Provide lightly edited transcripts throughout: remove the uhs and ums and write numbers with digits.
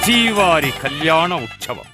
శ్రీవారి కళ్యాణ ఉత్సవం.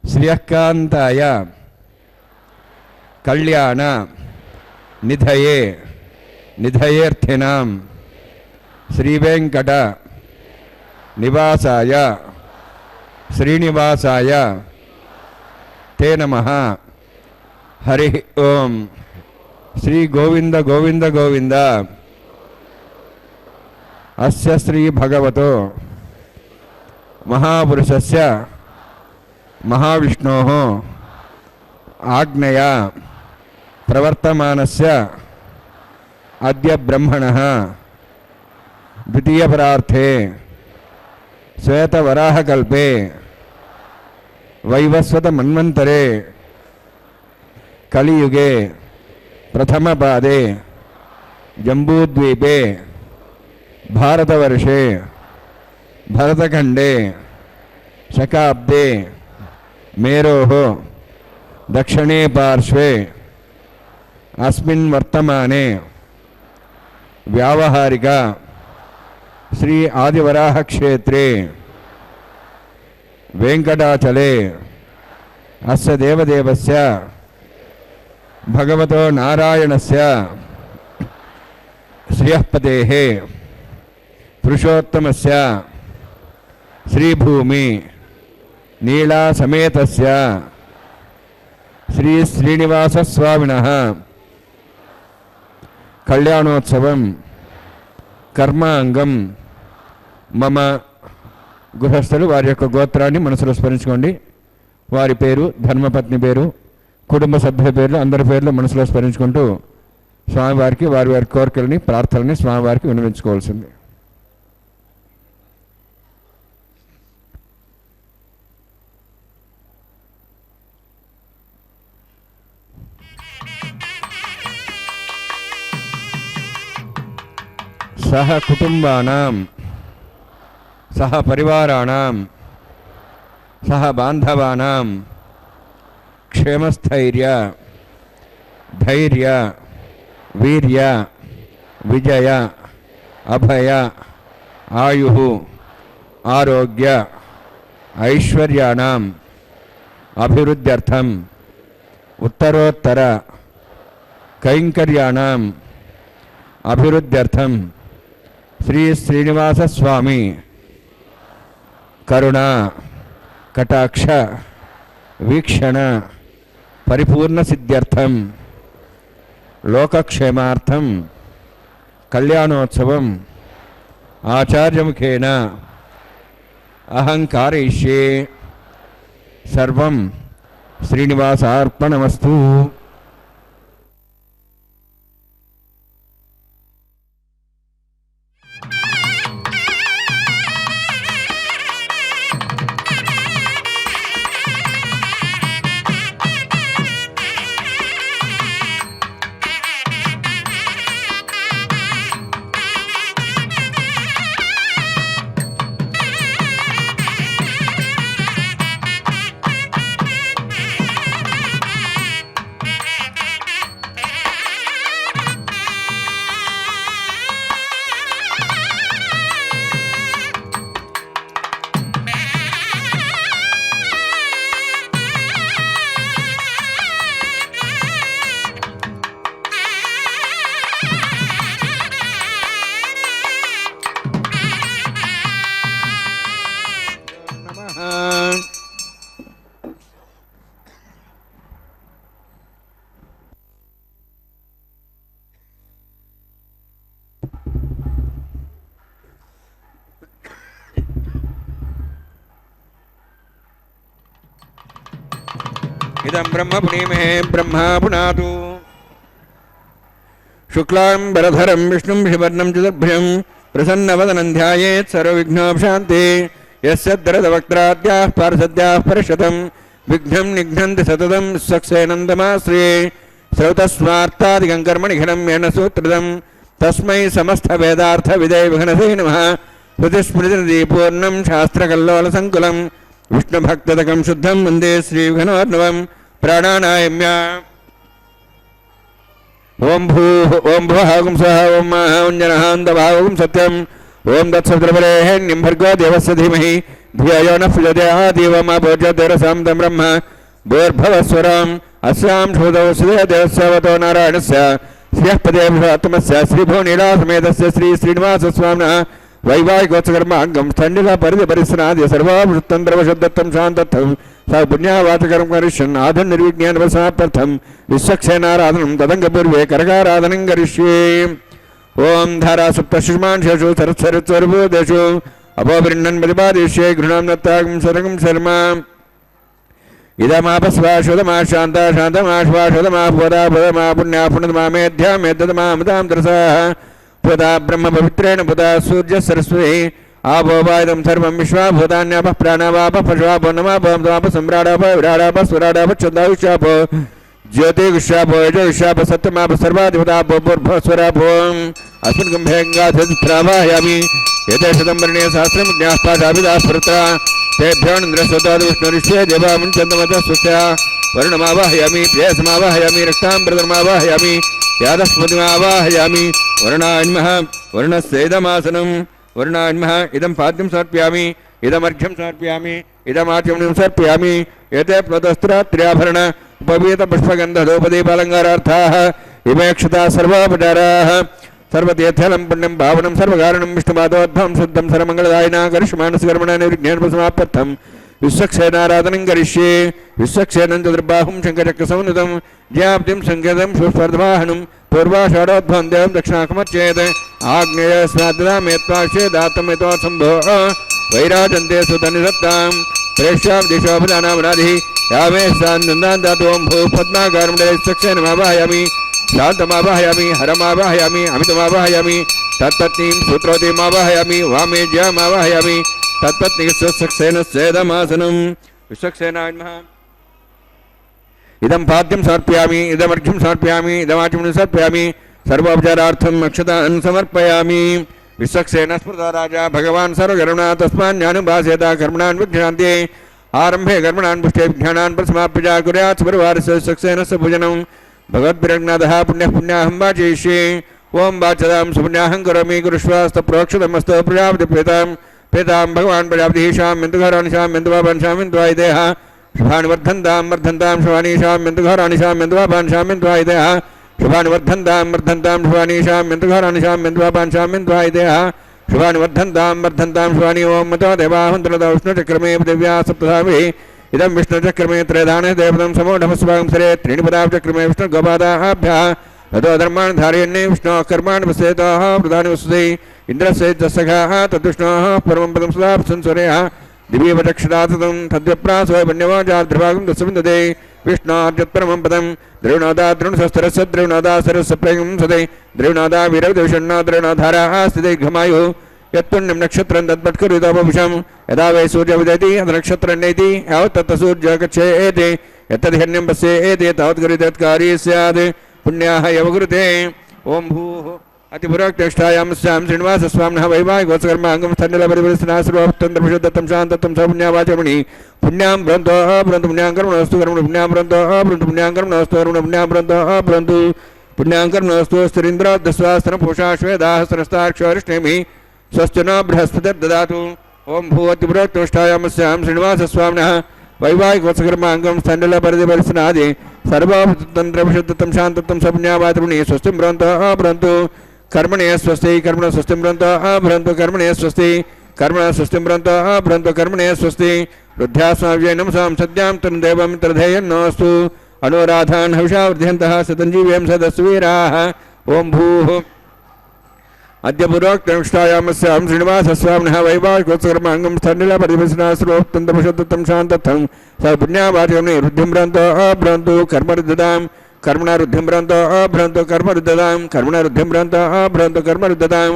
శ్రియకాంతాయ కళ్యాణ నిధయే నిధయేర్థినాం శ్రీవేంకట నివాసాయ శ్రీనివాసాయ తే నమః. హరి ఓం. శ్రీ గోవింద గోవింద గోవింద అస్య శ్రీ భగవతో మహాపురుషస్య మహావిష్ణోః ఆజ్ఞయా ప్రవర్తమానస్య అద్య బ్రహ్మణః ద్వితీయపరార్థే శ్వేతవరాహకల్పే వైవస్వత మన్వంతరే కలియుగే ప్రథమపాదే జంబూద్వీపే భారతవర్షే భరతఖండే శకాబ్దే మేరోః దక్షిణే పార్శ్వే అస్మిన్ వర్తమానే వ్యావహారిక శ్రీ ఆదివరాహ క్షేత్రే వెంకటాచలే అస్య దేవదేవస్య భగవతో నారాయణస్య శ్రియఃపదేః పురుషోత్తమస్య శ్రీభూమి నీలా సమేతస్య శ్రీ శ్రీనివాసస్వామినః కళ్యాణోత్సవం కర్మాంగం మమ గృహస్థులు వారి యొక్క గోత్రాన్ని మనసులో స్మరించుకోండి. వారి పేరు, ధర్మపత్ని పేరు, కుటుంబ సభ్యుల పేర్లు, అందరి పేర్లు మనసులో స్మరించుకుంటూ స్వామివారికి వారి వారి కోరికలని ప్రార్థనని స్వామివారికి విన్నవించుకోవాల్సింది. సహ కుటుంబానాం సహ పరివారాణాం సహ బాంధవానాం క్షేమస్థైర్య ధైర్య వీర్య విజయ అభయ ఆయు ఆరోగ్య ఐశ్వర్యాణం అభివృద్ధ్యర్థం ఉత్తరోత్తర కైంకర్యాణం అభివృద్ధ్యర్థం శ్రీ శ్రీనివాస స్వామి కరుణ కటాక్ష వీక్షణ పరిపూర్ణ సిద్ధ్యర్థం లోకక్షేమార్థం కళ్యాణోత్సవం ఆచార్యముఖేన అహంకారయిష్యే సర్వం శ్రీనివాసార్పణమస్తు. इदं ब्रह्म पुनीमहे ब्रह्मा पुनातु शुक्लांबरधरं विष्णुं शिवर्णं चतुर्भुजं प्रसन्नवदनं ध्यायेत् सर्वविघ्नोपशान्ते यस्य दरदवक्त्राद्याः पार्षद्याः परिषदं विघ्नं निघ्नन्ति सततं सक्सेनन्दमाश्रये श्रौतस्मार्तादिकं कर्मणिघनं येन सूत्रदं तस्मै समस्तवेदार्थविदे विघ्नसे नमः. श्रुतिस्मृतिपूर्णं शास्त्रकल्लोलसङ्कुलं विष्णुभक्तदकं शुद्धं वन्दे श्रीविघ्नोर्णवं प्राणानायम्य. ओं भूः ओं भुवः ओं स्वः ओं महः ओं जनः ओं दवः ओं सत्यम् ओं तत्सवितुर्वरेण्यं भर्गो देवस्य धीमहि धियो यो नः प्रचोदयात् देवमाभूज्योतिरसां तं ब्रह्म भूर्भुवस्वरम् अस्यां श्रुतौ श्रीदेवस्यावतो नारायणस्य श्रियःपदे पुरुषोत्तमस्य श्रीभुवनीलासमेतस्य श्री श्रीनिवासस्वामिनः वैवाहिकोत्सकर्माङ्गं स्थण्डिला परिसरादि सर्वाभूतन्द्रवशुद्धत्वं शान्तत्वं स पुण्यावाचकर्म करिष्यन् आधुनिर्विज्ञानवसार्थं विश्वक्षेनाराधनं तदङ्गपूर्वे करकाराधनं करिष्ये. ओम धारा सप्तशुष्मांशु सरस्वरूपेषु अपोवृण्णन् प्रतिपादिष्ये गृह्णां दत्तागं सरगं शर्मा इदमापस्वाशुदमा शान्ता शान्तमाश्वाशुदमा पुदा पुदमा पुण्या पुण्यदमा मेध्या मेद्धदमा मदां तरसः पुदा ब्रह्म पवित्रेण पुदा सूर्य सरस्वती आपो वायुं सर्वं विश्वाभूतान्यापः प्राणावापः पशुवापो नमापो सम्राडापो विराडापो स्वराडापो चन्दाविशापो ज्योतिषापो यजुषापो सत्यमापो सर्वाधिपतापो पूर्भस्वरापो अस्मिन् कुम्भेङ्गाधित्रावाहयामि एते शतं वर्णे सहस्रं ज्ञाः पाठाभिधाः स्मृता तेभ्यो इन्द्रस्तोताद् विष्णुरिष्ये देवामुञ्चन्दमतः स्वस्या वर्णमावाहयामि प्रेयसमावाहयामि रक्ताम्बरधर्मावाहयामि यादस्मृतिमावाहयामि वर्णान्मः वर्णस्येदमासनं वर्णान्मः इदं पाद्यं समर्पयामि इदमर्घ्यं समर्पयामि इदमाचमनं समर्पयामि एते प्लुतस्त्रात्र्याभरण उपवीतपुष्पगन्धधूपदीपालङ्कारार्थाः इमे क्षताः सर्वोपचाराः सर्वतीर्थलं पुण्यं भावनं सर्वकारणं विष्णुपादोद्भवं शुद्धं सर्वमङ्गलदायिना करिष्मानसकर्मणा निर्विघ्नोपसमाप्त्यर्थं विश्वक्षेनाराधनं करिष्ये विश्वक्षेनं चतुर्बाहुं शङ्खचक्रसंनुतं ज्याप्तिं सङ्केतं सुस्पर्धवाहनं पूर्वाषाढोद्भवं देवं दक्षिणाकमर्चेत् आग्नेयस्नातदामेत्वाक्षेदात्तमेतोऽसम्भो वैराजन्ते सुतनिदत्तां प्रेष्यां दिशोपदानामनाधिः यामे सान्दान्तों भूपद्माकारमण्डलक्षेनमावाहयामि शान्तमावाहयामि हरमावाहयामि अमितमावाहयामि तत्पत्नीं सूत्रवतीमावाहयामि वामे ज्यामावाहयामि तत्पत्नीस्वसक्षेन सेदमासनं विश्वक्सेनाय नमः इदं पाद्यं समर्पयामि इदमर्घ्यं समर्पयामि इदमाचमनं समर्पयामि सर्वोपचारार्थम् अक्षतान् समर्पयामि विश्वक्सेन स्मृता राजा भगवान् सर्वकर्मणा तस्मान्यानुभासेता कर्मणान् विघ्नान्ते आरम्भे कर्मणान् पुष्टे विघ्नान् प्रसमाप्य कुर्यात् परिवारस्य विश्वक्सेनस्य पूजनं भगवद्भिरग्नादः पुण्यः पुण्याहं वाचयिष्ये ओं वाचदां सुपुण्याहं करोमि कुरुष्वास्तप्रोक्षतमस्तु प्रजापतिप्रेतां प्रेतां भगवान् प्रजापतिः शाम्यन्तु घराणि शाम्यन्तु वापान् शाम्यन्तु वायुदेः शुभानि वर्धन्तां वर्धन्तां शुभानि शाम्यन्तु घराणि शाम्यन्तु वापान् शाम्यन्तु वायुदेः शुभानि वर्धन्तां वर्धन्तां शुभानि शाम्यन्तु घराणि शाम्यन्तु वापान् शाम्यन्तु वायुदेः शुभानि वर्धन्तां वर्धन्तां शुभानि ओं मतो देवाहन्तरतो विष्णुचक्रमे दिव्या सप्तधाभिः इदं विष्णुचक्रमे त्रयधाने देवतं समूढमस्वागं सरे त्रीणि पदाचक्रमे विष्णुगोपादाभ्यः ततो धर्माणि धारयन्ने विष्णोः कर्माणि वसेतः प्रधानि वसुते इन्द्रस्य सखाः तद्विष्णोः परमं पदं सदा संस्वरेः दिव्यवचक्षदाततं तद्विप्रासो वन्यवाचार्ध्रभागं दशविन्दते विष्णोर्जत्परमं पदं द्रविणोदा द्रोणशस्त्रस्य द्रविणोदा सरस्य प्रेयं सदे द्रविणोदा वीरविदविषण्णो द्रविणोधाराः स्थिते घमायुः यत्पुण्यं नक्षत्रं तद्वत्करुतोपविशं यदा वै सूर्य विदति अथ नक्षत्रं नेति यावत् तत् सूर्य गच्छेति यत्तद्हिरण्यं पश्येति तावत् तत्कारी स्यात् पुण्याः यवकृते ओं भूः अतिपुरोक्तिष्ठायामस्यां श्रीनिवासस्वामिनः वैवाहिकोत्सकर्माङ्गं स्थण्डलपरिपरिस्थिनः सर्वोत्तन्द्रविशुद्धतं शान्तत्वं स पुण्यावाचमणि पुण्यां भ्रन्तो भ्रन्तु पुण्यां कर्मणोऽस्तु कर्मणि पुण्यां भ्रन्तो भ्रन्तु पुण्यां कर्मणोऽस्तु कर्मणि पुण्यां भ्रन्तो भ्रन्तु पुण्यां कर्मणोऽस्तु स्त्रीन्द्रोद्धस्वास्तनपूषा श्वेदाहस्रस्ताक्षोरिष्णेमि स्वस्ति नो बृहस्पतिर्ददातु ओं भूवतिपुरोक्तिष्ठायामस्यां श्रीनिवासस्वामिनः वैवाहिकोत्सकर्माङ्गं स्थण्डलपरिपरिस्थिनादि सर्वतन्त्रविशुद्धतं शान्तत्वं स पुण्यावाचमणि स्वस्तिं भ्रन्तु कर्मणे स्वस्ति कर्मण स्वस्तिं भ्रन्तु कर्मणे स्वस्ति कर्मण स्वस्तिं भ्रन्तु कर्मणे स्वस्ति रुद्ध्यास्माव्यै नमसां सद्यां तन् देवं तर्धेयन्नोऽस्तु अनुराधान् हविषा वर्धयन्तः शतञ्जीव्यं सदस्वीराः ओं भूः अद्य पुरोक्तनिष्ठायामस्यां श्रीनिवासस्वामिनः वैवाहिकोत्सकर्माङ्गं स्थण्डलपरिपरिस्थिनः सर्वोत्तन्द्रविशुद्धतं शान्तत्वं स पुण्यावाचमणि रुद्धिं भ्रन्तु कर्मरुद्धतां कर्मणा रुद्धिं भ्रन्तु कर्मरुद्धतां कर्मणा रुद्धिं भ्रन्तु कर्मरुद्धतां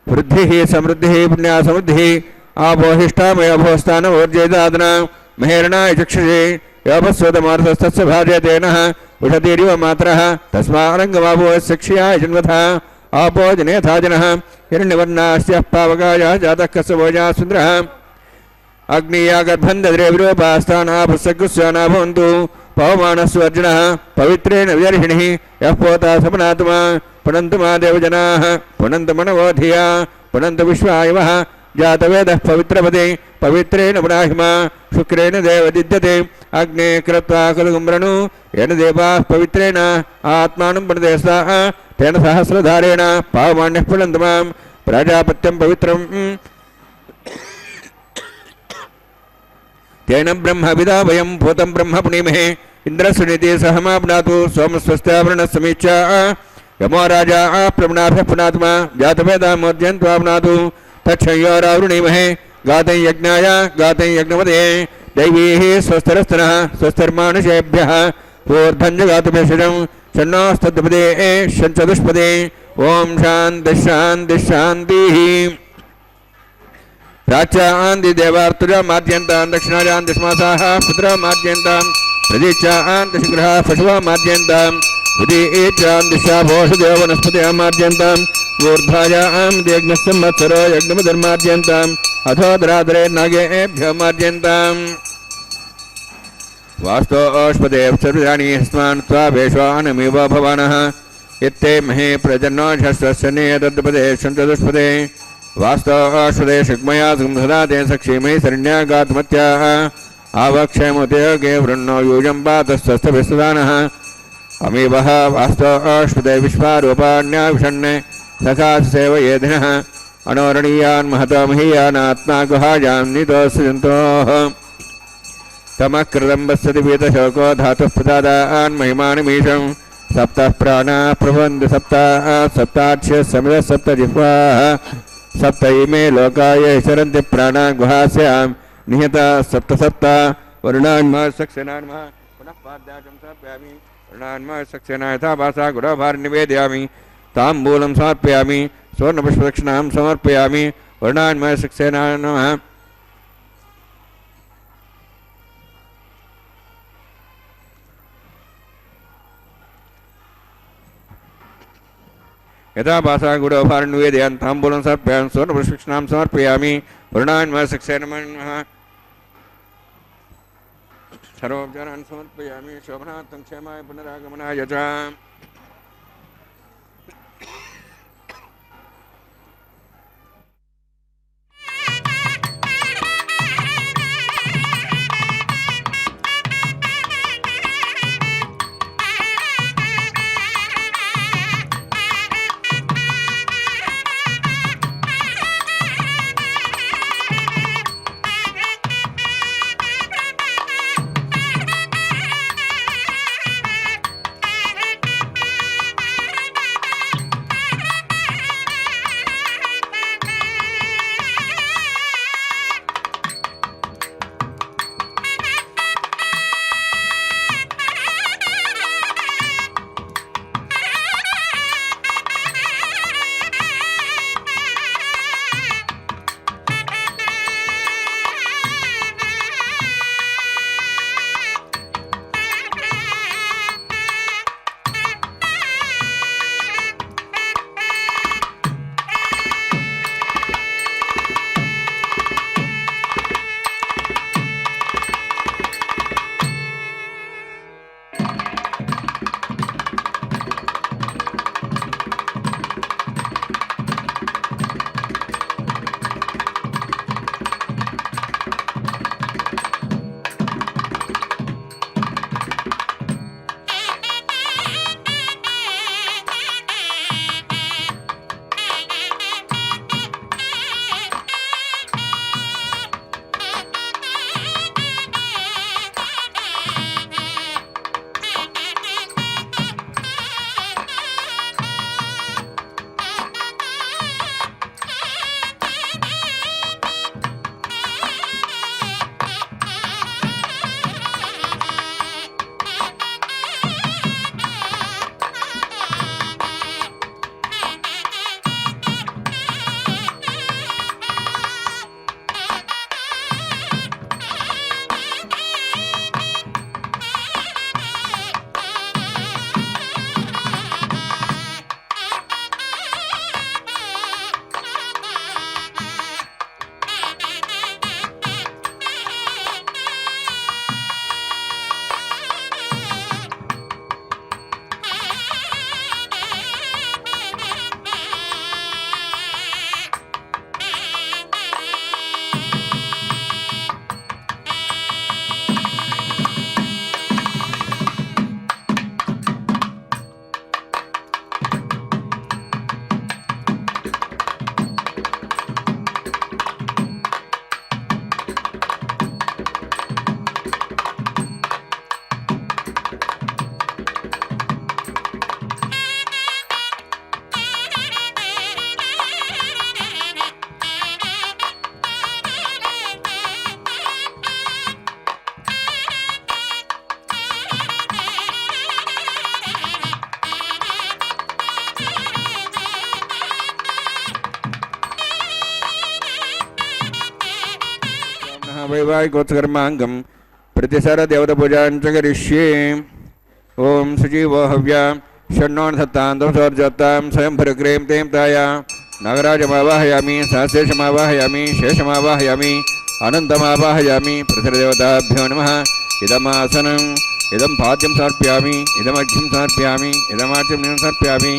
वृद्धिः समृद्धिः पुण्या समृद्धिः आपोहिष्ठामयोभोस्थानवोर्जयदादना महेरणाय चक्षुषे योपस्वतमार्थस्तस्य भार्यतेनः उषतीरिव मातरः तस्मारङ्गमाभोः क्षियाय जन्मथा आपो जनेथा जनः हिरण्यवर्णास्यः पावकायः जातः कस्यभोजा सुन्द्रः अग्निया गर्भं दद्रे विरूपास्थानाभुस्सकृस्याना भवन्तु पवमानस्वर्जुनः पवित्रेण विदर्हिणिः यः पोता समनात्मा पुनन्तु मा देवजनाः पुनन्तु मनवोधिया पुनन्तु विश्वायवः जातवेदः पवित्रपदे पवित्रेण पुनाहिमा शुक्रेण देवदिद्यते अग्ने कृत्वा कुलगुम्रणु येन देवाः पवित्रेण आत्मानं प्रदेशाः तेन सहस्रधारेण पावमान्यः पुनन्तु मां प्राजापत्यं पवित्रं तेन ब्रह्मविदा वयं भूतं ब्रह्म पुनीमहे इन्द्रस्वनिति सहमाप्नातु सोमस्वस्त्यावरणः समीक्षा यमो राजा प्रमणाभ्य पुनात्मा जातवेदा मोद्यन्त्वा पुनातु तच्छयोरावृणीमहे गातं यज्ञाय गातं यज्ञपदये दैवीः स्वस्तिरस्तनः स्वस्तिर्मानुषेभ्यः ऊर्ध्वञ्जगातुमेषजं षण्णोस्तद्पदे षञ्चतुष्पदे ओम शांति शांति शांतिः प्राच्यान्ति देवार्तुजा माद्यन्तां दक्षिणाजान्ति स्मासाः पुत्रा माद्यन्तां प्रदीचान्ति शिग्रहा पशुवा माद्यन्तां उदीचान्ति शाभोषदेव वनस्पतयः माद्यन्ताम् ऊर्ध्वायां यज्ञसंवत्सरो यज्ञमधर्माद्यन्ताम् अथो दरादरे नागेभ्यो माद्यन्ताम् वास्तो ओष्पदेव सर्वजानी अस्मान् स्वावेश्वानमिव भवानः इत्ते महे प्रजन्नो शस्त्रस्य तद्पदे चतुष्पदे वास्तो अश्वदे शिग्मया सुगंधदाते सक्षीमहि शरण्यागातमत्याः आवक्षयमुदयोगे वृन्नो यूजं पातस्वस्थभिस्सदानः अमीवः वास्तो अश्वदे विश्वारूपाण्याविषण्णे सखासेवयेधिनः अणोरणीयान् महतो महीयानात्मा गुहायां नितोऽस्यन्तोः तमः कृतं वत्सति वीतशोको धातुः प्रसादान् महिमानमीशं सप्तः प्राणाः प्रभवन्ति सप्ताः सप्ताक्ष्य समितः सप्तजिह्वाः सप्त इमे लोकाय चरन्ति प्राणाः गुहास्यां निहताः सप्त सप्त वरुणान्मसक्सेनान्मः पुनः पाद्याचं समर्पयामि वरुणान्मसक्सेना यथा भासा गुडभार निवेदयामि ताम्बूलं समर्पयामि स्वर्णपुष्पदक्षिणां समर्पयामि वरुणान्मसक्सेनान्मः यथा भाषा गुडोभारन्वेदयान् ताम्बूलं समर्पयामि स्वर्णपुष्पदक्षिणां समर्पयामि वरुणान्मसक्सेनान्मः सर्वोपचारान् समर्पयामि शोभनार्थं क्षेमाय पुनरागमनाय च वैवाहिकोत्सकर्माङ्गं प्रतिसरदेवतपूजां च करिष्ये। ओम सजीवो हव्या षण्णोन्धत्तां स्वयं भरग्रेम तें ताया नागराजमावाहयामि सहस्रेशमावाहयामि शेषमावाहयामि अनन्तमावाहयामि पृथ्वीदेवताभ्यो नमः। इदमासनम् इदं पाद्यं समर्पयामि इदमर्घ्यं समर्पयामि इदमार्च्यं समर्पयामि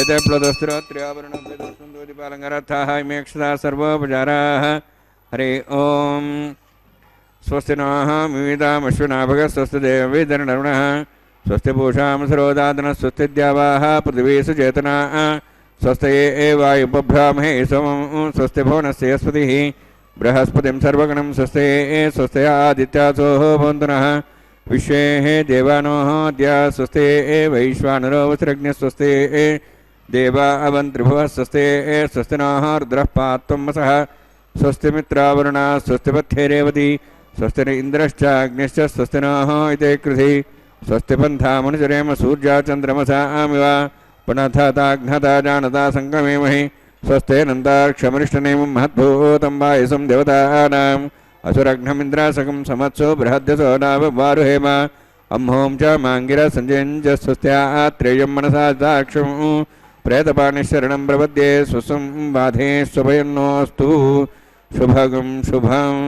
एतत्प्लदस्त्रोत्र्याभरणोपलङ्गरथाः इमेक्षता सर्वोपचाराः। हरे ओम स्वस्ति नः विविधामश्विनाभगः स्वस्ति देवविधर्णरुणः स्वस्ति पूषां सरोदादनः स्वस्ति द्यावाः पृथिवी सुचेतनाः स्वस्ति ये वायुपभ्रामहे सोमं स्वस्ति भुवनस्य यस्पतिः बृहस्पतिं सर्वगणं स्वस्ति स्वस्ति आदित्यासो भवन्तु नः विश्वे देवानो अद्य स्वस्ति वैश्वानरो वस्त्रज्ञः स्वस्ति देवा अवन्त्रिभुवः स्वस्ति स्वस्ति नः रुद्रः पात्वं वसः स्वस्ति मित्रावरुणा स्वस्ति पथ्ये रेवती स्वस्ति इन्द्रश्च अग्निश्च स्वस्ति नः इति कृधि स्वस्ति पन्थामनुचरेम सूर्या चन्द्रमसामिव पुनथाताघ्नता जानता सङ्गमेमहि स्वस्ते नन्दाक्षमरिष्टनेमं महद्भूतं वायुसं देवतानाम् असुरघ्नमिन्द्रासकं समत्सो बृहद्यसो नाववारुहेम अम्हों च माङ्गिरः सञ्जयञ्च स्वस्त्यात्रेयं मनसा दाक्षं प्रेतपाणिशरणं प्रपद्ये स्वस्वं बाधे स्वभयन्नोऽस्तु शुभगं शुभम्।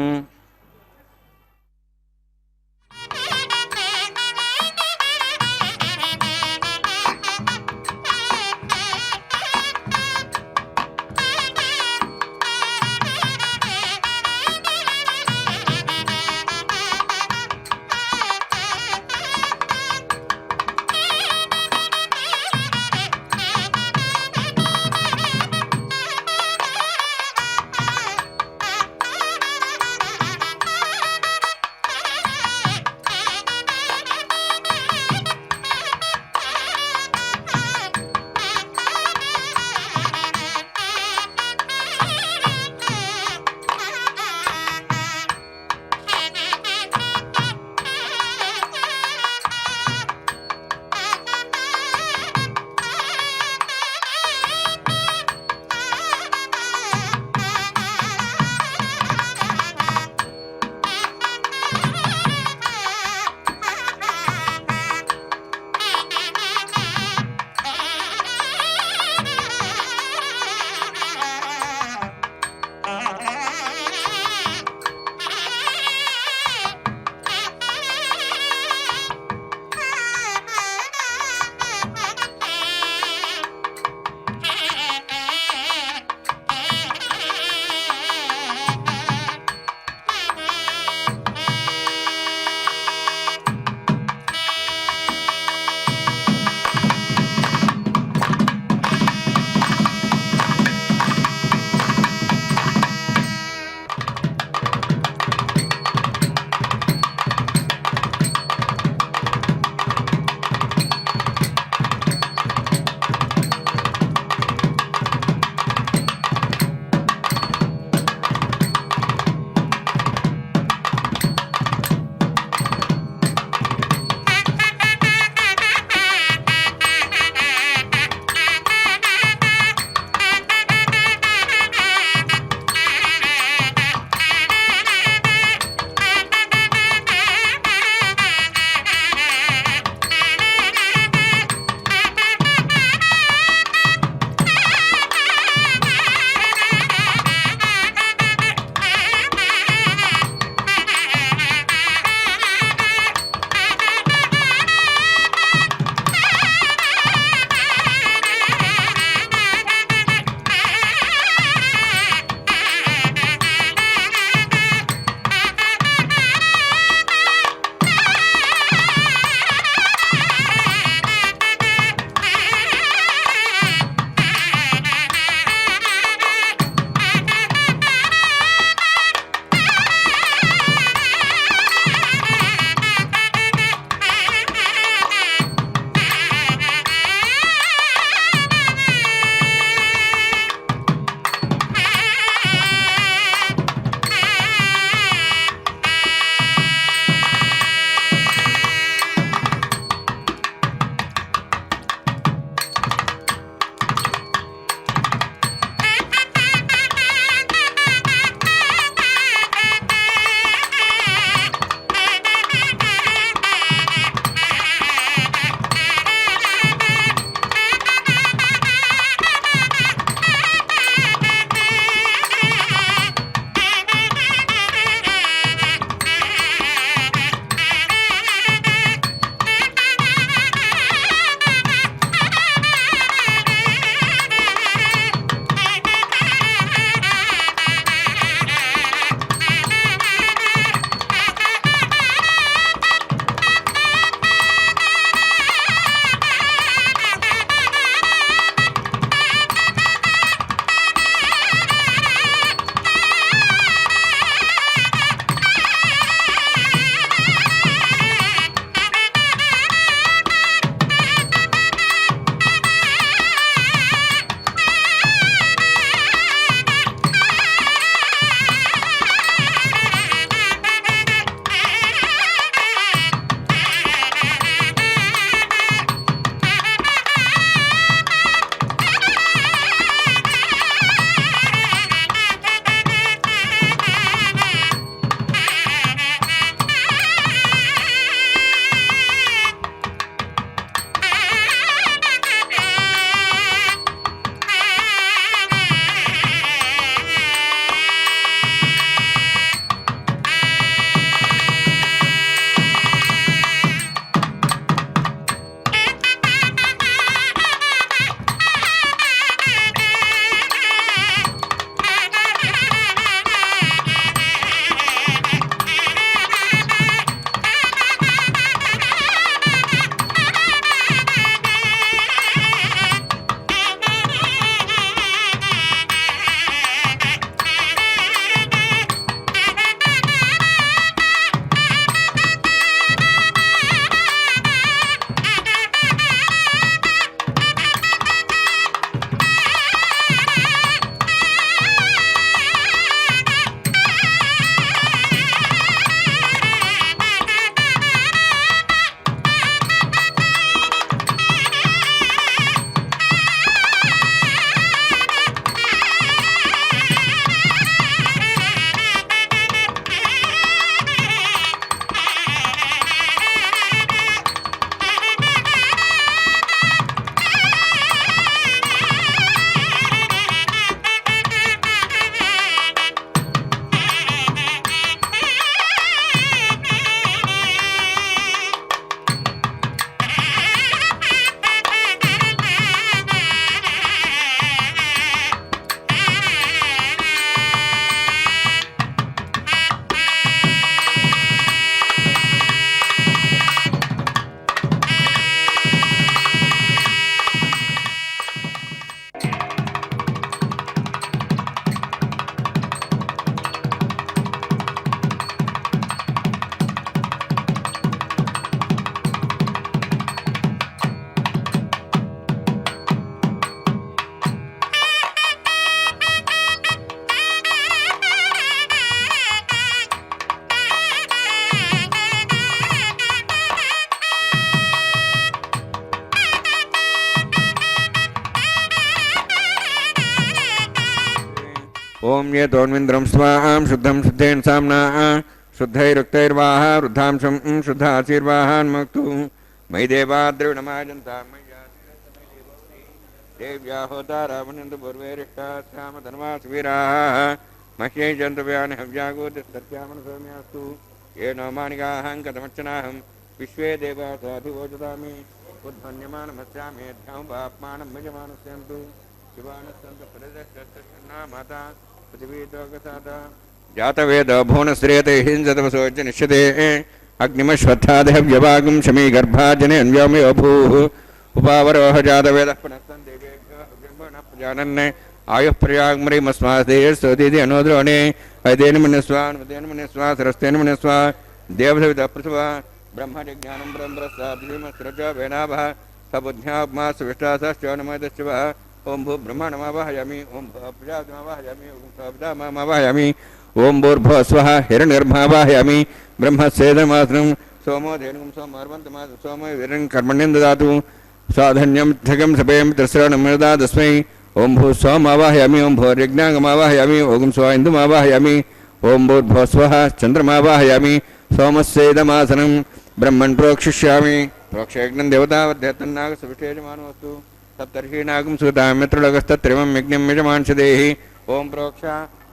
ओम ये तोन्विन्द्रं स्वां शुद्धं शुद्धेन साम्ना शुद्धैरुक्तैर्वाह वृद्धांशं शुद्धाशीर्वाहान्मुक्तु मयि देवा द्रविणमाजन्ता देव्या होता रावणन्तु पूर्वैरिष्टाश्यामधन्वासुवीराः मह्यै जन्तव्यानि हव्यागोतिस्तत्यामनसौम्यास्तु ये नो मानिकाहं कथमर्चनाहं विश्वे देवा साधिवोचतामि उद्भन्यमानमस्यामि ध्यां पाप्मानं यजमानस्यन्तु शिवानस्सन्तु प्रदशना माता पृथिवीलोकसाता जातवेद भुवनश्रेयते हिंसतवसोच निश्यते अग्निमश्वत्थादहव्यवागं शमी गर्भाजने अन्व्योमयो भूः उपावरोह जातवेदः पुनस्तन् देवेभ्यो अग्निर्भुवनः प्रजानन् आयुः प्रयाग्मरीमस्मादेस्तोतीति अनुद्रोणे अयतेन मन्यस्वा अनुमतेन मन्यस्वा सरस्तेन मन्यस्वा देवसवितः प्रसवा ब्रह्मज्ञानं ब्रह्मरसाद्रिमस्रज वेनाभः सबुद्ध्यात्मा सुविष्टासश्च नमयतश्च वः ओं भू ब्रह्मणमावाहयामि ओं प्रजातमावाहयामि ओं सवितामावाहयामि ओं भूर्भुवः स्वः हिरण्यर्मावाहयामि ब्रह्मस्येदमात्रं सोमो धेनुं सोमर्वन्तमास सोमो वीरं कर्मण्यं ददातु साधन्यं ठगं सपेयं तिस्रणं मृदादस्मै ओं भू सोमावाहयामि ओं भूर्यज्ञागमावाहयामि ओं स्व इन्दुमावाहयामि ओं भूर्भुवः स्वः चन्द्रमावाहयामि सोमस्येदमासनं ब्रह्मन् प्रोक्षिष्यामि प्रोक्षयज्ञं देवतावध्यतन्नागसविष्टेजमानोऽस्तु सप्तर्षीणागं सुतां मित्रलोकस्तत्रिमं यज्ञं यजमांसदेहि ओं प्रोक्ष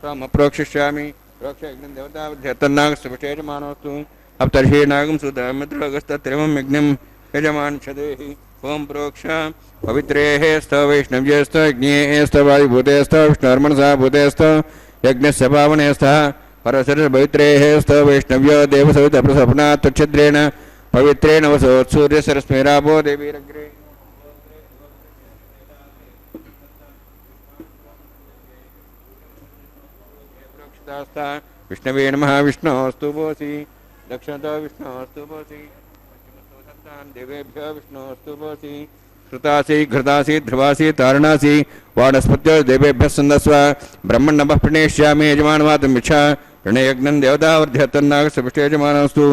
सोमप्रोक्षिष्यामि प्रोक्षयज्ञं देवतावध्यतन्नागसविष्टेजमानोऽस्तु सप्तर्षीणागं सुतां मित्रलोकस्तत्रिमं यज्ञं यजमांसदेहि ओं प्रोक्ष पवित्रेः स्तव वैष्णव्येस्त यज्ञेस्त वायुभूतेस्त विष्णुर्मनसा भूतेस्त यज्ञस्य पावनेस्तः परशर पवित्रेः स्तव वैष्णव्यो देवसवितप्रसपनात् तुच्छिद्रेण पवित्रेण वसोत्सूर्यसरस्मेरापो देवीरग्रे विष्णवे नमः विष्णोस्तु भोसि दक्षिणतो विष्णोस्तु भोसि देवेभ्यो विष्णोस्तु भोसि श्रुतासि घृतासि ध्रुवासि तारणासि वानस्पत्यो देवेभ्यः सन्दस्व ब्रह्मण्णभः प्रणेष्यामि यजमानमातुम् इच्छा प्रणयज्ञं देवतावर्ध्यतन्नागसविष्टे यजमानोऽस्तु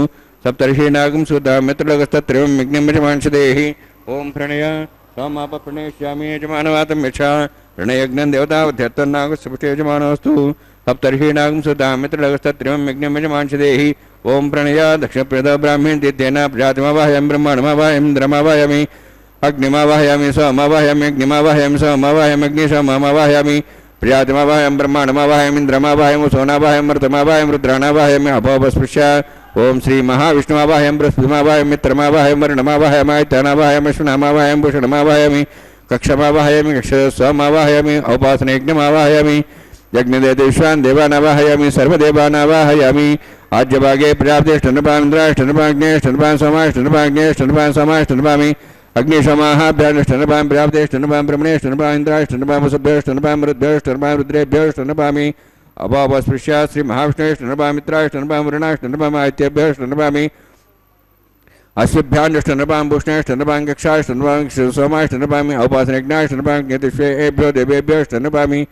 सप्तर्षीणागं सुता मित्रलोकस्तत्रिमं यज्ञं यजमांसदेहि ओं प्रणय सोमाप प्रणेष्यामि यजमानमातुम् इच्छा प्रणयज्ञं देवतावर्ध्यतन्नागसविष्टे यजमानोऽस्तु सप्तर्षीणागं सुता मित्रलोकस्तत्रिमं यज्ञं यजमांसदेहि ओं प्रणय दक्षिणप्रद ब्राह्मीण तीर्थेन प्रजातिमावाहयामि ब्रह्माण्डमावाहयामि इन्द्रमावाहयामि अग्निमावाहयामि सोमावाहयामि अग्निमावाहयामि सोमावाहयामि अग्निशोमावाहयामि प्रजातिमावाहयामि ब्रह्माण्डमावाहयामि इन्द्रमावाहयामि सोनावाहयामि मर्तमावाहयामि रुद्राणावाहयामि अपोपस्पृश्य ओं श्री महाविष्णुमावाहयामि बृहस्पतिमावाहयामि मित्रमावाहयामि वरुणमावाहयामि आदित्यनावाहयामि अश्विनामावाहयामि भूषणमावाहयामि कक्षमावाहयामि कक्षसोमावाहयामि औपासनयज्ञमावाहयामि यज्ञदेवेश्वान् देवानावाहयामि सर्वदेवानावाहयामि आज्यभागे प्रजापतिष्ठनपामि इन्द्राष्टनपाग्नेष्टनपामि सोमाष्टनपाग्नेष्टनपामि सोमाष्टनपामि अग्निशमाहाभ्याष्टनपामि प्रजापतिष्ठनपामि ब्रह्मणेष्टनपामि इन्द्राष्टनपामि वसुभ्यष्टनपामि रुद्भ्यष्टनपामि रुद्रेभ्यष्टनपामि अपापस्पृश्य श्री महाविष्णुष्टनपामि मित्राष्टनपामि वरुणाष्टनपामि आदित्यभ्यष्टनपामि अश्विभ्याण्ष्टनपामि भूषणेष्टनपामि कक्षाष्टनपामि सोमाष्टनपामि औपासनयज्ञाष्टनपामि ज्ञेतिष्वेभ्यो देवेभ्यष्टनपामि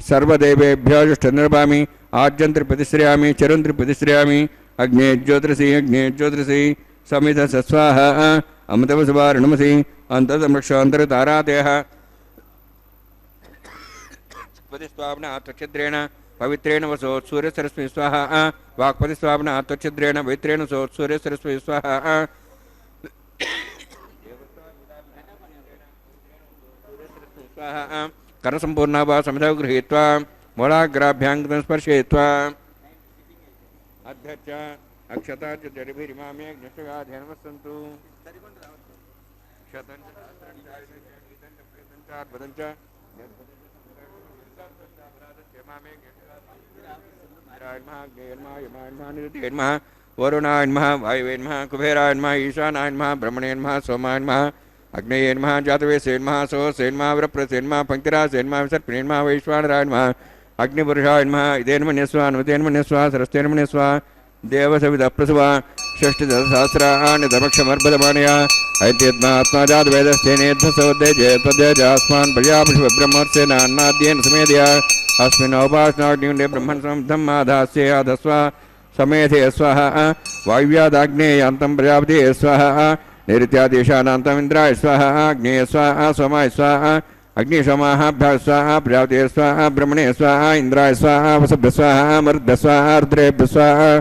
सर्वदेवेभ्योष्टनपामि आज्यन्त्रिप्रतिश्रयामि चरुन्त्रिप्रतिश्रयामि अग्ने ज्योतिषि समितस्वाह अमृतवसुवारणमसि अन्तर्मक्षान्तरतारातयः पतिस्वाप्न आत्मच्छिद्रेण पवित्रेण वसोत्सूर्यसरस्वती स्वाहा वाक्पतिस्वाप्न आत्मच्छिद्रेण पवित्रेण वसोत्सूर्यसरस्वती स्वाहा कर्णसम्पूर्णा वा समिधौ गृहीत्वा मूलाग्राभ्यां स्पर्शयित्वा अध्यक्ष अक्षता जडिभिरिमामे ज्ञष्टगाधेनवसन्तु वरुणाय नमः वायुवे नमः कुबेराय नमः ईशानाय नमः ब्रह्मणे नमः सोमाय नमः अग्नये नमः जातवेसे नमः सोऽसे नमः वरप्रसे नमः पङ्क्तिरासे नमः विसर्पिणे नमः वैश्वानराय नमः अग्निपुरुषाय नमः इदेन मन्यस्वा अनुतेन मन्यस्वा सरस्तेन मन्यस्वा देवसवितप्रसवा षष्टिसहस्राणि दमक्षमर्बदमानया ऐत्यत्मात्माजातवेदस्तेनेध्वसोद्देजेत्वद्देजास्मान् प्रजापतिब्रह्मर्सेनान्नाद्येन समेधया अस्मिन् औपासनाग्निकुण्डे ब्रह्मणसमर्थं माधास्ये आधस्वा समेधे स्वाहा वायुव्यादाग्नेयान्तं प्रजापतिये स्वाहा नैऋत्यादेशानान्तम् इन्द्राय स्वाहा अग्नेय स्वाहा सोमाय स्वाहा अग्निशोमाभ्यः स्वाहा प्रजापते स्वाहा ब्रह्मणे स्वाहा इंद्राय स्वाहा वसुभ्य स्वाहा मरुद्भ्यः स्वाहा रुद्रेभ्यः स्वाहा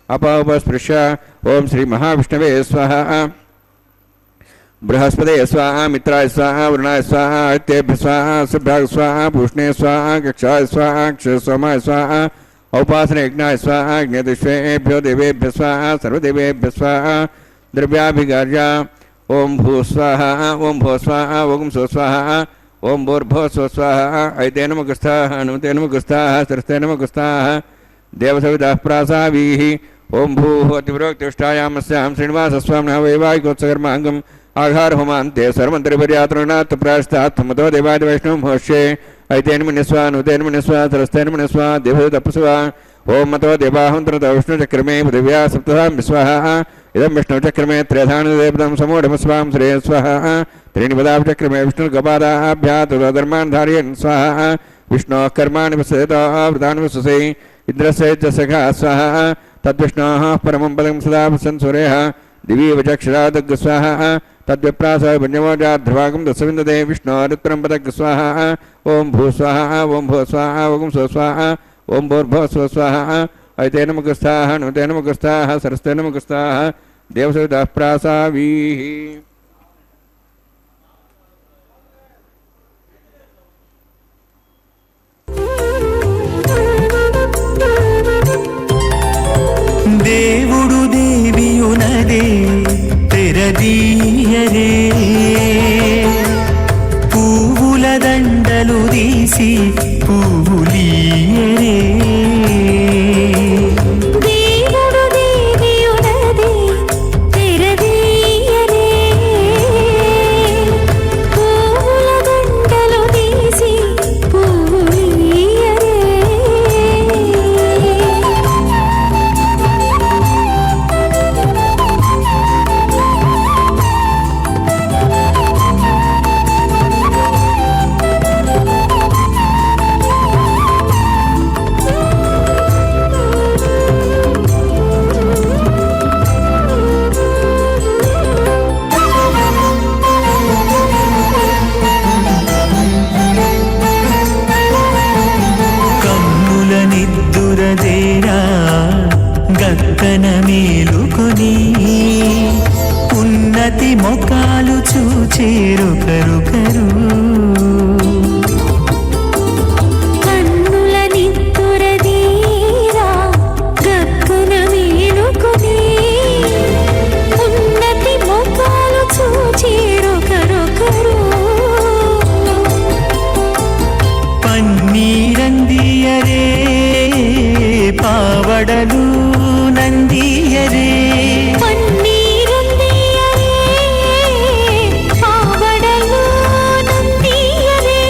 अपोपस्पृश्य ओम श्री महाविष्णवे स्वाहा बृहस्पते स्वाहा मित्राय स्वाहा वरुणाय स्वाहा आदित्येभ्यः स्वाहा शुभ्राय स्वाहा पूष्णे स्वाहा कक्षाय स्वाहा क्षयसोमाय स्वाहा औपासने यज्ञाय स्वाहा यज्ञदिष्वेभ्यो देवेभ्यः स्वाहा सर्वदेवेभ्यः स्वाहा द्रव्याभिगार्य ओम भू स्वाहा ओम भो स्वाहा ओम सो स्वाहा ओम भूर्भो स्व स्वाहा ऐतेन मुखस्थाः अनुमतेन मुखस्थाः सरस्तेन मुखस्थाः देवसविदाः प्रासावीः ओम भूः अतिप्रोक्तिष्ठायामस्यां श्रीनिवासस्वामिनः वैवाहिकोत्सकर्माङ्गम् आघार होमान्ते सर्वमन्त्रिपर्यातृणात् प्रायश्चात् मतो देवादि वैष्णवं होष्ये ऐतेन मुनिस्वा नुतेन मुनिस्वा सरस्तेन मुनिस्वा देवदप्सुवा ओम मतो देवाहंत्रतो विष्णुचक्रमे पृथिव्या सप्तधां स्वाहा इदं विष्णुचक्रमे त्रयधानुदेवतं समूढमस्वां श्रेय स्वाहा त्रीणि पदाचक्रमे विष्णुगपादाभ्या ततो धर्मान् धारयन् स्वाहा विष्णोः कर्माणि पश्यतो वृतानि वसुसे इन्द्रस्य च सखा स्वाहा तद्विष्णोः परमं पदं सदा पश्यन् सूर्यः दिवि वचक्षरादग् स्वाहा तद्विप्रासः पुण्यमोजाध्रुवागं दशविन्दते विष्णोरुत्तरं पदग् स्वाहा ओम भू स्वाहा ओम भो स्वाहा ओम सो स्वाहा ओम भूर्भुवः स्वः स्वाहा ऐतेन मुखस्थाः नुतेन मुखस्थाः सरस्तेन मुखस्थाः देवसविदाः प्रासावीः దేవుడు దేవియునదే తెరదీయరే పువ్వుల దండలు తీసి పువ్వులీయరే దేవుడు దేవియునదే తెరదీయరే పువ్వుల దండలు తీసి పువ్వులీయరే కన్నుల నిద్దురదేరా గక్కన మేలుకొని ఉన్నతి మొఖాలు చూచేరొకరొకరు కన్నుల నిద్దురదీరా గక్కున మేలుకొని ఉన్నతి ముఖాలు చూచేరొకరొకరు పన్నీరందియరే పావడలు నందియరే పన్నీరుందియరే పావడలు నందియరే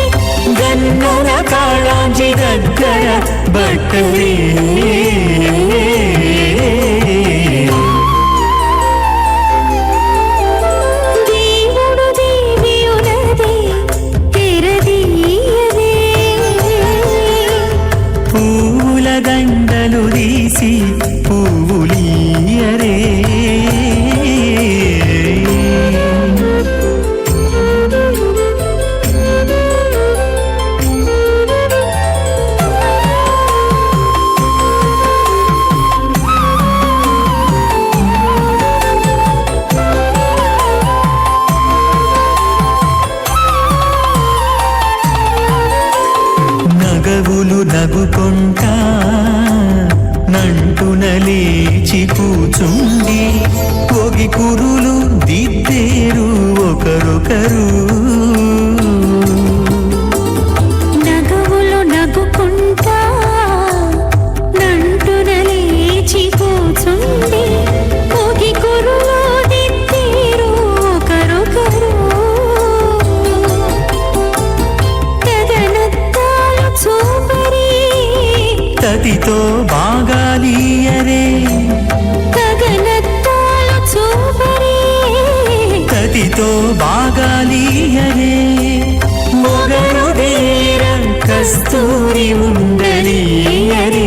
గన్నుల కాళాంజి దగ్గర బట్టలే దేవుడు దేవియునదే తెరదీయరే పూల దండలు తీసి పువ్వులీయరే నగవులు నగుకొంటా నంటున లేచి కూచుండి పొగి కురులు దిద్దేరు ఒకరొకరు నగవులు నగుకుంటా నంటున లేచి కూచుండి పొగి కురులు దిద్దేరు ఒకరొకరు తదనత్తాలు చూపరి తదితో బాగాలీయరే తదనత్తాలు చూపరి తదితో బాగాలీయరే మొగరు వేర కస్తూరి ఉండలీయరే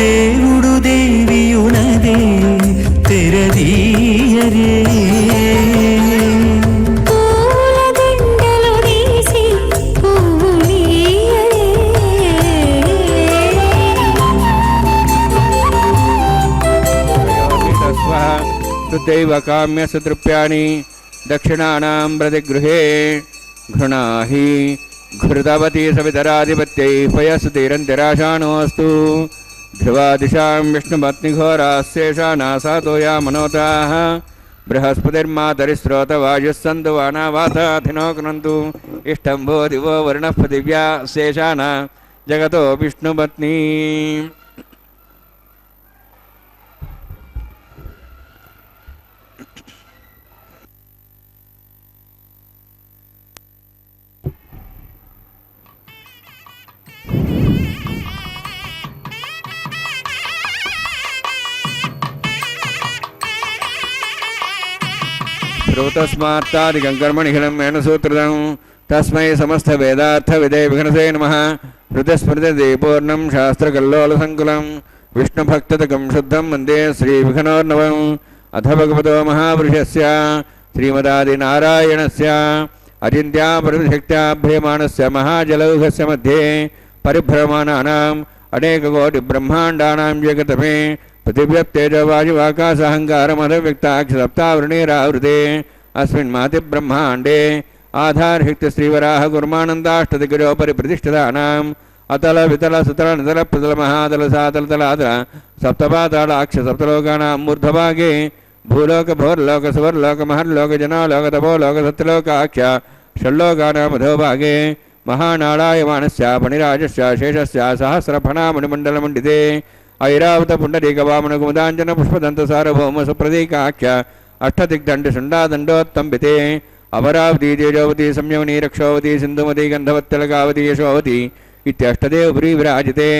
దేవుడు దేవియునదే తెరదీయరే शुद्धैव काम्यस्य तृप्याणि दक्षिणानां प्रतिगृहे घृणाहि घृतवती सवितराधिपत्यै पयसुतिरन्तिराशानोऽस्तु ध्रुवादिशां विष्णुपत्निघोरास्येषानासातो या मनोताः बृहस्पतिर्मातरिस्रोतवायुः सन्तु वानावाताधिनो कृणन्तु इष्टं भो दिवो वर्णः पृथिव्या शेषाना जगतो विष्णुपत्नी श्रोतस्मार्तादिकं कर्मणिहिनं येन सूत्रदं तस्मै समस्तवेदार्थविदे विघ्नसे नमः हृदस्मृतिपूर्णं शास्त्रकल्लोलसङ्कुलं विष्णुभक्तदकं शुद्धं वन्दे श्रीविघ्नोर्नवम् अथ भगवतो महापुरुषस्य श्रीमदादिनारायणस्य अचिन्त्यापरिशक्त्याभ्रियमाणस्य महाजलौघस्य मध्ये परिभ्रममाणानाम् अनेककोटिब्रह्माण्डानां जगतमे पृथिव्यप्तेजवायुवाकाशहङ्कारमदव्यक्ताक्षसप्तावृणीरावृते अस्मिन् मातिब्रह्माण्डे आधारशक्तिश्रीवराह गुरुमानन्दाष्टदिगिरोपरि प्रतिष्ठितानाम् अतल वितल सुतल नितल प्रतल महातल सातल तलातल सप्तपातालाक्ष सप्तलोकानां मूर्धभागे भूलोक भोर्लोक सुवर्लोक महर्लोक जनालोक तपोलोक सत्यलोकाख्य षल्लोकानाम् अधोभागे महानारायमाणस्य फणिराजस्य शेषस्य सहस्रफणामणिमण्डलमण्डिते ऐरावत पुण्डरीकवामनकुमुदाञ्जन पुष्पदन्तसार्वभौम सुप्रतीकाख्य अष्टदिग्दण्डशुण्डादण्डोत्तम्बिते अमरावती तेजोवती संयमनी रक्षोवती सिन्धुमती गन्धवत्तिलकावती यशोवती इत्यष्टदेवपुरी विराजिते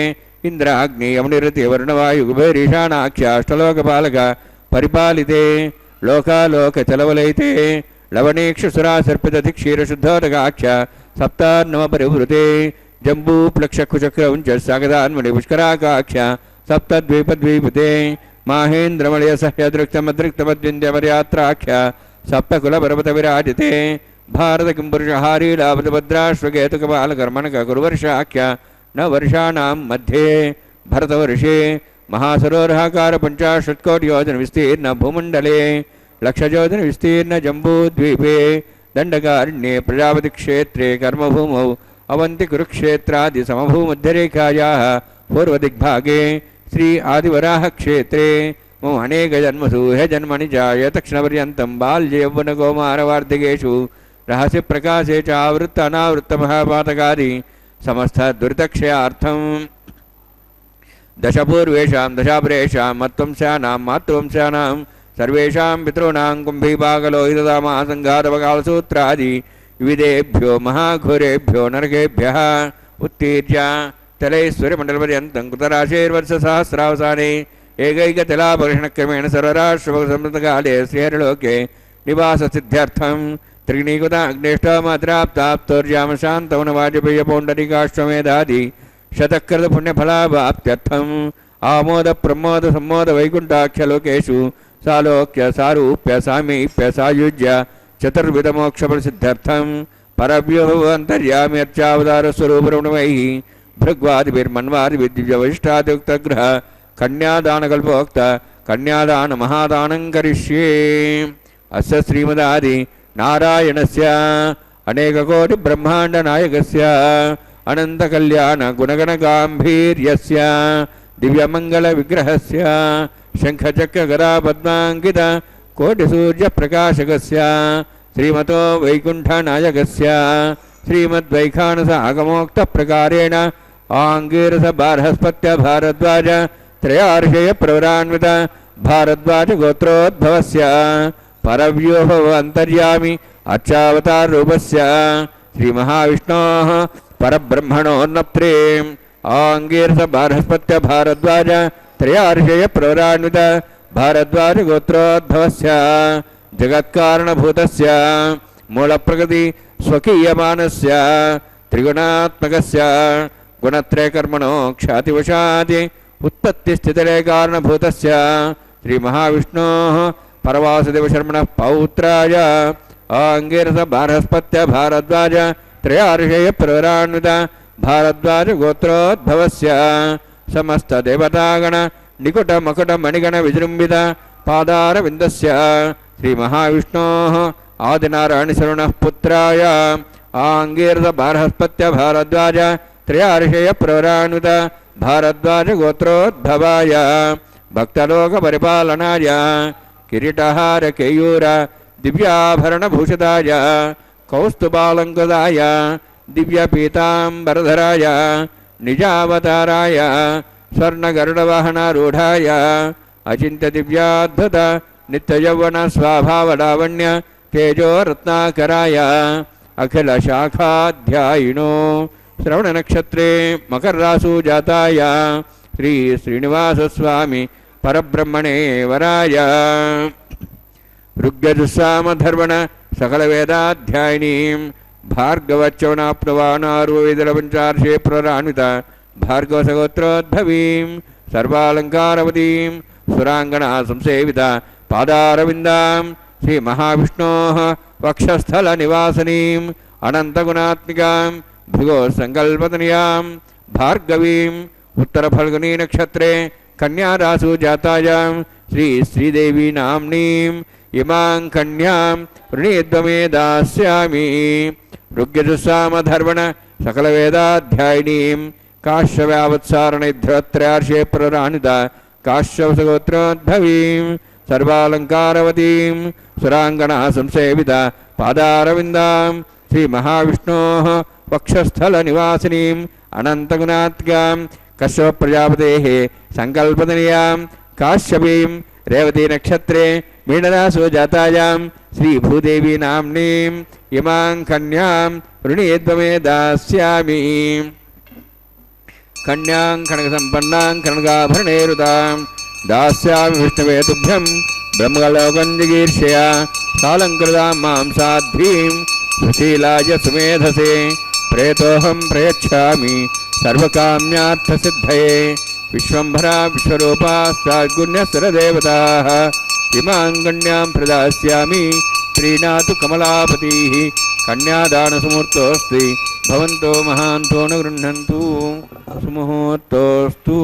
इन्द्राग्नि यमुनिरति वर्णवायुकुबेरीशानाख्य अष्टलोकपालक परिपालिते लोकालोकचलवलयिते लवणीक्षुसुरासर्पितधिक्षीरशुद्धोदकाख्य सप्तान्नवपरिवृते जम्बूप्लक्षकुचक्रौञ्च सागदान्मणि पुष्कराकाख्य सप्तद्वीपद्वीपते माहेन्द्रमलयसह्यदृक्तमदृक्तमद्विन्द्यमर्यात्राख्य सप्तकुलपर्वतविराजिते भारतकिम्पुरुषहारीलाभद्रद्राश्वकेतुकपालकर्मणककुरुवर्षाख्य न वर्षाणां मध्ये भरतवर्षे महासरोरहाकार पञ्चाशत्कोटियोजनविस्तीर्ण भूमण्डले लक्षयोजनविस्तीर्ण जम्बूद्वीपे दण्डकारण्ये प्रजापतिक्षेत्रे कर्मभूमौ अवंति कुरुक्षेत्रादि समभूमध्यरेखायाः पूर्वदिग्भागे श्री आदिवराह क्षेत्रे मम अनेक जन्मसु हे जन्मनि जाय तक्षणपर्यन्तं बाल्ये यौवनकौमारवार्धिकेषु रहस्य प्रकाशे च आवृत्त अनावृत्त महापातकारी समस्त दुरितक्षयार्थं दशपूर्वेषां दशापरेषां मत्वंस्यानां मातृवंस्यानां सर्वेषां पितॄणां कुम्भीपागलोहितदामासङ्घातवकालसूत्रादि विविधेभ्यो महाघोरेभ्यो नरकेभ्यः उत्तीर्य तलैश्वर्यमण्डलपर्यन्तं कृतराशेर्वर्षसहस्रावसाने एकैकतिलापरिषणक्रमेण सर्वराष्ट्रभोगसंवृतकाले श्रीहरिलोके निवाससिद्ध्यर्थं त्रिगुणीकृताग्नेष्टामात्राप्ताप्तोर्यामशान्तवनवाजपेयपौण्डरीकाश्वमेधादि शतकृतपुण्यफलावाप्त्यर्थम् आमोदप्रमोदसम्मोदवैकुण्ठाख्यलोकेषु सालोक्य सारूप्य सामीप्य सायुज्य चतुर्विधमोक्षफलसिद्ध्यर्थं परव्यो अन्तर्याम्यर्चावतारस्वरूपरुणमैः भृग्वादिभिर्मन्वादिभिर्दिव्यवशिष्टादियुक्तग्रह कन्यादानकल्पोक्त कन्यादानमहादानं करिष्ये अस्य श्रीमदादि नारायणस्य अनेककोटिब्रह्माण्डनायकस्य अनन्तकल्याणगुणगणगाम्भीर्यस्य दिव्यमङ्गलविग्रहस्य शङ्खचक्रगदापद्माङ्कित कोटिसूर्यप्रकाशकस्य श्रीमतो वैकुण्ठनायकस्य श्रीमद्वैखानसागमोक्तप्रकारेण आङ्गीरसबार्हस्पत्य भारद्वाज त्रयार्षयप्रवरान्वित भारद्वाजगोत्रोद्भवस्य परव्योः अन्तर्यामि अर्चावताररूपस्य श्रीमहाविष्णोः परब्रह्मणोन्नप्त्रे आङ्गीरसबार्हस्पत्य भारद्वाज त्रयार्षयप्रवरान्वित भारद्वाजगोत्रोद्भवस्य जगत्कारणभूतस्य मूलप्रकृति स्वकीयमानस्य त्रिगुणात्मकस्य गुणत्रयकर्मणो ख्यातिवशादि उत्पत्तिस्थितिलय कारणभूतस्य श्रीमहाविष्णोः परवासुदेवशर्मणः पौत्राय आङ्गीरसबार्हस्पत्य भारद्वाज त्रयार्षयप्रवरान्वित भारद्वाजगोत्रोद्भवस्य समस्तदेवतागण निकुटमकुटमणिगण विजृम्भित पादारविन्दस्य श्रीमहाविष्णोः आदिनारायणशरणः पुत्राय आङ्गीरसबार्हस्पत्य भारद्वाज त्रयार्षेयप्रवरान्वित भारद्वाज गोत्रोद्भवाय भक्तलोकपरिपालनाय किरीटहार केयूर दिव्याभरणभूषिताय कौस्तुभालङ्कृताय दिव्यपीताम्बरधराय निजावताराय स्वर्णगरुडवाहनारूढाय अचिन्त्यदिव्याद्भुत नित्ययौवनस्वभावलावण्य तेजोरत्नाकराय अखिलशाखाध्यायिनो श्रवणनक्षत्रे मकररासु जाताय श्री श्रीनिवासस्वामी परब्रह्मणे वराय ऋग्यजुस्सामधर्वण सकलवेदाध्यायिनीं भार्गवच्चवनाप्नुवानारुवेदलपञ्चार्षे प्ररान्विता भार्गवसगोत्रोद्भवीं सर्वालङ्कारवतीं सुराङ्गना संसेविता पादारविन्दां श्रीमहाविष्णोः वक्षस्थलनिवासिनीम् अनन्तगुणात्मिकां भृगोसङ्कल्पतनयां भार्गवीम् उत्तरफल्गुनीनक्षत्रे कन्यारासु जातायां श्रीदेवी नाम्नीम् इमां कन्यां वृणीद्वमे दास्यामि ऋग्यजुस्सामधर्वण सकलवेदाध्यायिनीं काश्यव्यावत्सारणिध्रत्रयार्षे प्ररान्विता काश्यवसगोत्रोद्भवीं सर्वालङ्कारवतीं सुराङ्गना संसेविता पादारविन्दां श्रीमहाविष्णोः वक्षस्थलनिवासिनीम् अनन्तगुणात्मिकां कश्यपप्रजापतेः सङ्कल्पतनयां काश्यपीं रेवती नक्षत्रे मीनरासु जातायां श्रीभूदेवी नाम्नीम् इमां कन्यां वृणीद्वमे दास्यामि कन्यां कनकसम्पन्नां कनकाभरणैरुतां दास्यामि विष्णवे तुभ्यं ब्रह्मलोकं जिगीर्षया सालङ्कृतां मां साध्वीं सुशीलाय सुमेधसे प्रेतोऽहं प्रयच्छामि सर्वकाम्यार्थसिद्धये विश्वम्भरा विश्वरूपा साद्गुण्यसरदेवताः इमां कन्यां प्रदास्यामि प्रीणातु कमलापतिः कन्यादानसमुहूर्तोऽस्ति भवन्तो महान्तो न गृह्णन्तु सुमुहूर्तोऽस्तु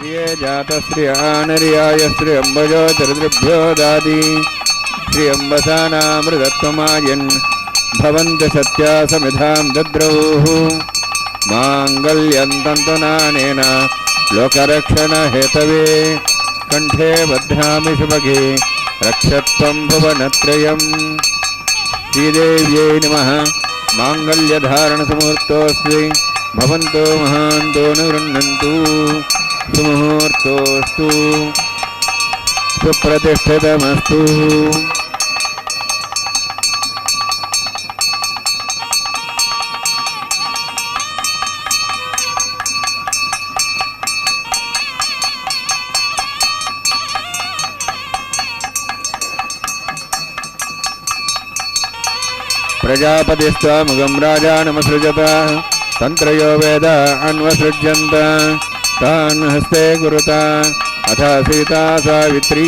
श्रिये जातश्रियानर्याय श्रियम्बजो चरितृभ्यो दादि श्रियम्बसानामृतत्वमायन् भवन्ति सत्या समिधां दद्रौः माङ्गल्यं तन्तुनानेन लोकरक्षणहेतवे कण्ठे बध्नामि सुभगे रक्षत्वं भुवनत्रयम् श्रीदेव्यै नमः माङ्गल्यधारणसमुहूर्तोऽस्ति भवन्तो महान्तो निवृण्णन्तु सुमुहूर्तोऽस्तु सुप्रतिष्ठितमस्तु प्रजापतिस्त्वामुगं राजानमसृजत तन्त्रयो वेद अन्वसृज्यन्त तान् हस्ते कुरुता अथ सीता सावित्री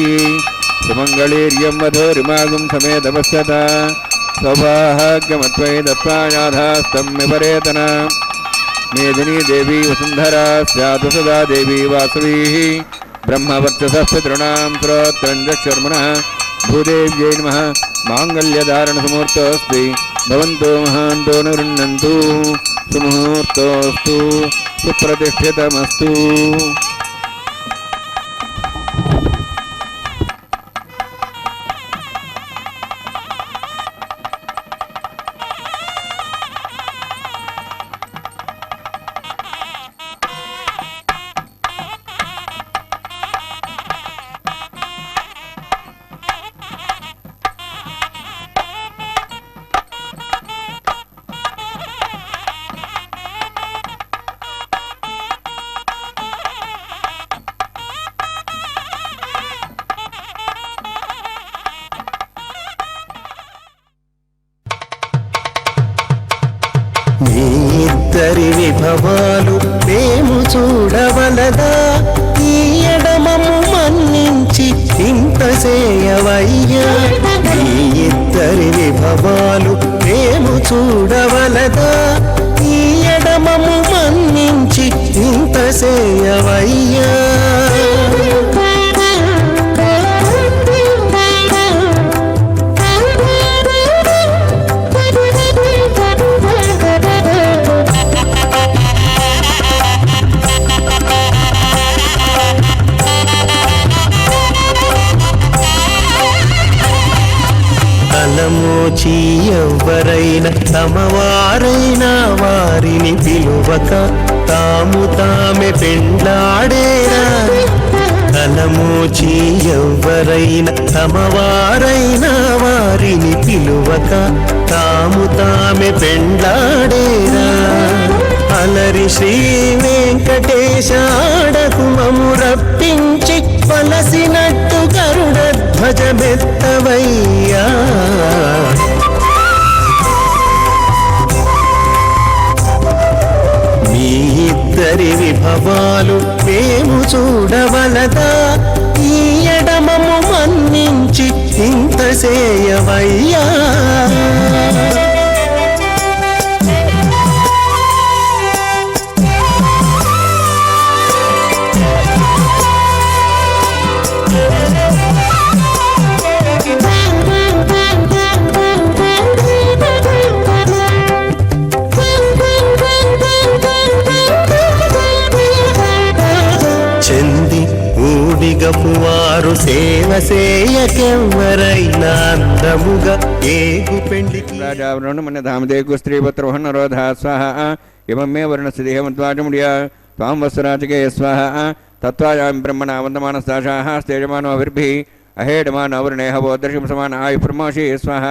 सुमङ्गलीर्यं वधूरिमागुं समेतपश्यत सौभाग्यमत्वै दत्त्वा याधास्तं विपरेतन मेदिनी देवी वसुन्धरा स्यात् सदा देवी वासवी ब्रह्मवर्चसः पितॄणां श्रोत्रं चक्षुर्मनः भूदेव्यै नमः माङ्गल्यधारणसमुहूर्तोऽस्ति भवन्तो महान्तो निवृण्णन्तु सुमुहूर्तोऽस्तु सुप्रतिष्ठितमस्तु నీ ఇద్దరి విభవాలు మేము చూడవలదా ఈ ఎడమము మన్నించి ఇంత చేయవయ్యా నీ ఇద్దరి విభవాలు మేము చూడవలదా ఈ ఎడమము మన్నించి ఇంత చేయవయ్యా తలమోచి ఎవ్వరైనా తమవారైనా వారిని పిలువక తాము తామే పెండ్లాడేరా తలమోచి ఎవ్వరైనా తమవారైనా వారిని పిలువక తాము తామే పెండ్లాడేరా అలరి శ్రీ వెంకటేశాడకు మము రప్పించి వలసినట్టు గరుడ ధ్వజమెత్తవయ్యా మీ ఇద్దరి విభవాలు మేము చూడవలదా ఈ ఎడమము మన్నించి ఇంత చేయవయ్యా వారు సేవ సేయకెవ్వరైనా అందముగా ఏగు పెండికి రాజావరణమన్య ధామదేగు స్త్రీపత్రోహన్నరోధ స్వాహ ఇమమే వర్ణస్థితిహమద్వాజముడియ త్వాం వత్సరాజకే స్వాహ తత్వాయాం బ్రహ్మణ వందమానస్తాషాః స్తేజమానోభిర్భిః అహేడమానవర్ణేహవోదర్శం సమాన ఆయుఃప్రమోషి స్వాహ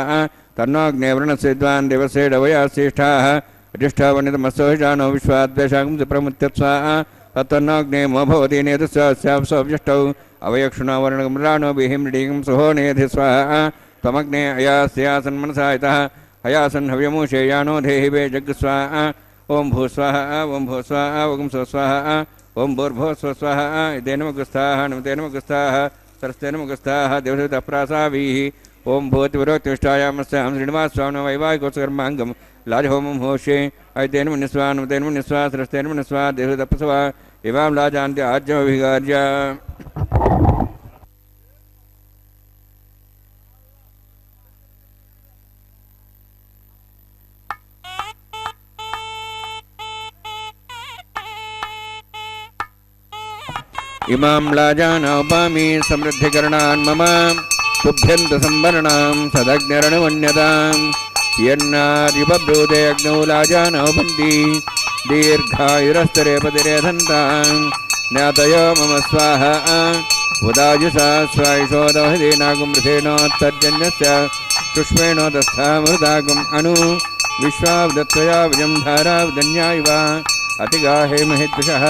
తన్నోగ్నే వృణస్సిద్వాన్ దేవసేడవయాశ్రేష్ఠాः అధిష్టావనితమస్తోషానో విశ్వాద్వేషాగం సుప్రముత్య స్వాహ तत्तन्नाग्ने मो भवति नेतुस्याप्सोऽभिष्टौ अवयक्षुणावर्णगमृडानो बिहिमृडीगं सुहोनेधि स्वाहा त्वमग्ने अयास्यासन्मनसा यतः हयासन् हव्यमूषेयानो धेहि वे जग्स्वाहा ओं भूस्वाहा ओं भूस्वाहा ओं स्वस्वाहा ओं भूर्भुवस्वस्वाहा इदेनमगुस्ताः नमतेनमगुस्ताः सरस्तेनमगुस्ताः देवसवितप्रासावीः ओं भूतिविरोक्तिष्ठायामस्यां श्रीनिवासस्वामिनो वैवाहिकोत्सकर्माङ्गं लाजहोमं होष्ये ऐतेन मुनिस्वा नमतेन मुनिस्वा सरस्तेन मुनिस्वा देवसवितप्सवा इमां राजान्त्य आज्यमभिगार्य इमां लाजानोपामि समृद्धिकरणान् मम तुभ्यन्तसंवरणां सदग्निरणमन्यताम् यन्नादिबब्रूते अग्नौ लाजानोपन्ति दीर्घायुरस्तरे पतिरेधन्ताम् ज्ञातयो मम स्वाहा उदायुषा स्वायुषोदहदीनागुमृथेनोत्तर्जन्यस्य सुष्मेणोदस्थामृतागुम् अनु विश्वावदत्वया विजं धारावदन्यायिव अतिगाहे महेद्विषः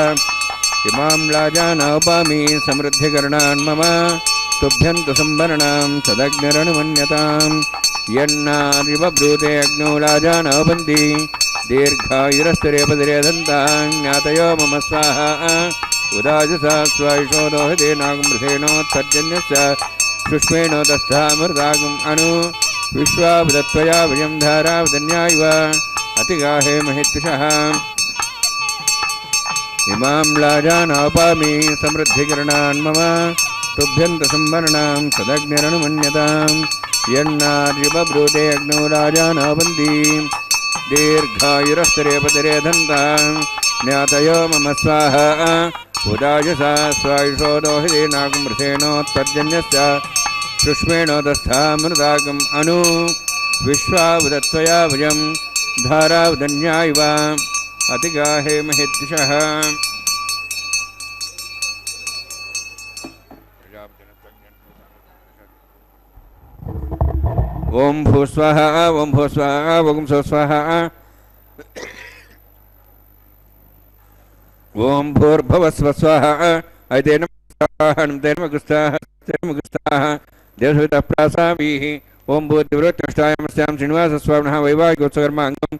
इमां लाजानोपामि समृद्धिकरणान् मम तुभ्यन्तु संवरणां सदग्निरणमन्यताम् यन्नादिबब्रूते अग्नौ लाजानोपन्ति दीर्घायुरस्तरे पतिरेधन्ताम् ज्ञातयो मम स्वाहा उदायुषा स्वायुषोदोहदीनागुमृथेनोत्तर्जन्यस्य सुष्मेणोदस्थामृतागुम् अनु विश्वावदत्वया विजं धारावदन्यायिव अतिगाहे महेद्विषः इमां लाजानोपामि समृद्धिकरणान् मम तुभ्यन्तु संवरणां सदग्निरणमन्यताम् यन्नादिबब्रूते अग्नौ लाजानोपन्ति दीर्घायुरस्तरे पतिरेधन्ताम् ज्ञातयो मम स्वाहा उदायुषा स्वायुषोदोहदीनागुमृथेनोत्तर्जन्यस्य सुष्मेणोदस्थामृतागुम् अनु विश्वावदत्वया विजं धारावदन्यायिव अतिगाहे महेद्विषः ओम भूस्वाहा ओम भूस्वाहा ओम स्वस्वाहा ओम भूर्भुवस्वस्वाहा ऐतेन स्वाहा देवसवितः प्रासामीः ओम भूतिवृत्तिष्ठायामस्यां श्रीनिवासस्वामिनः वैवाहिकोत्सवकर्माङ्गम्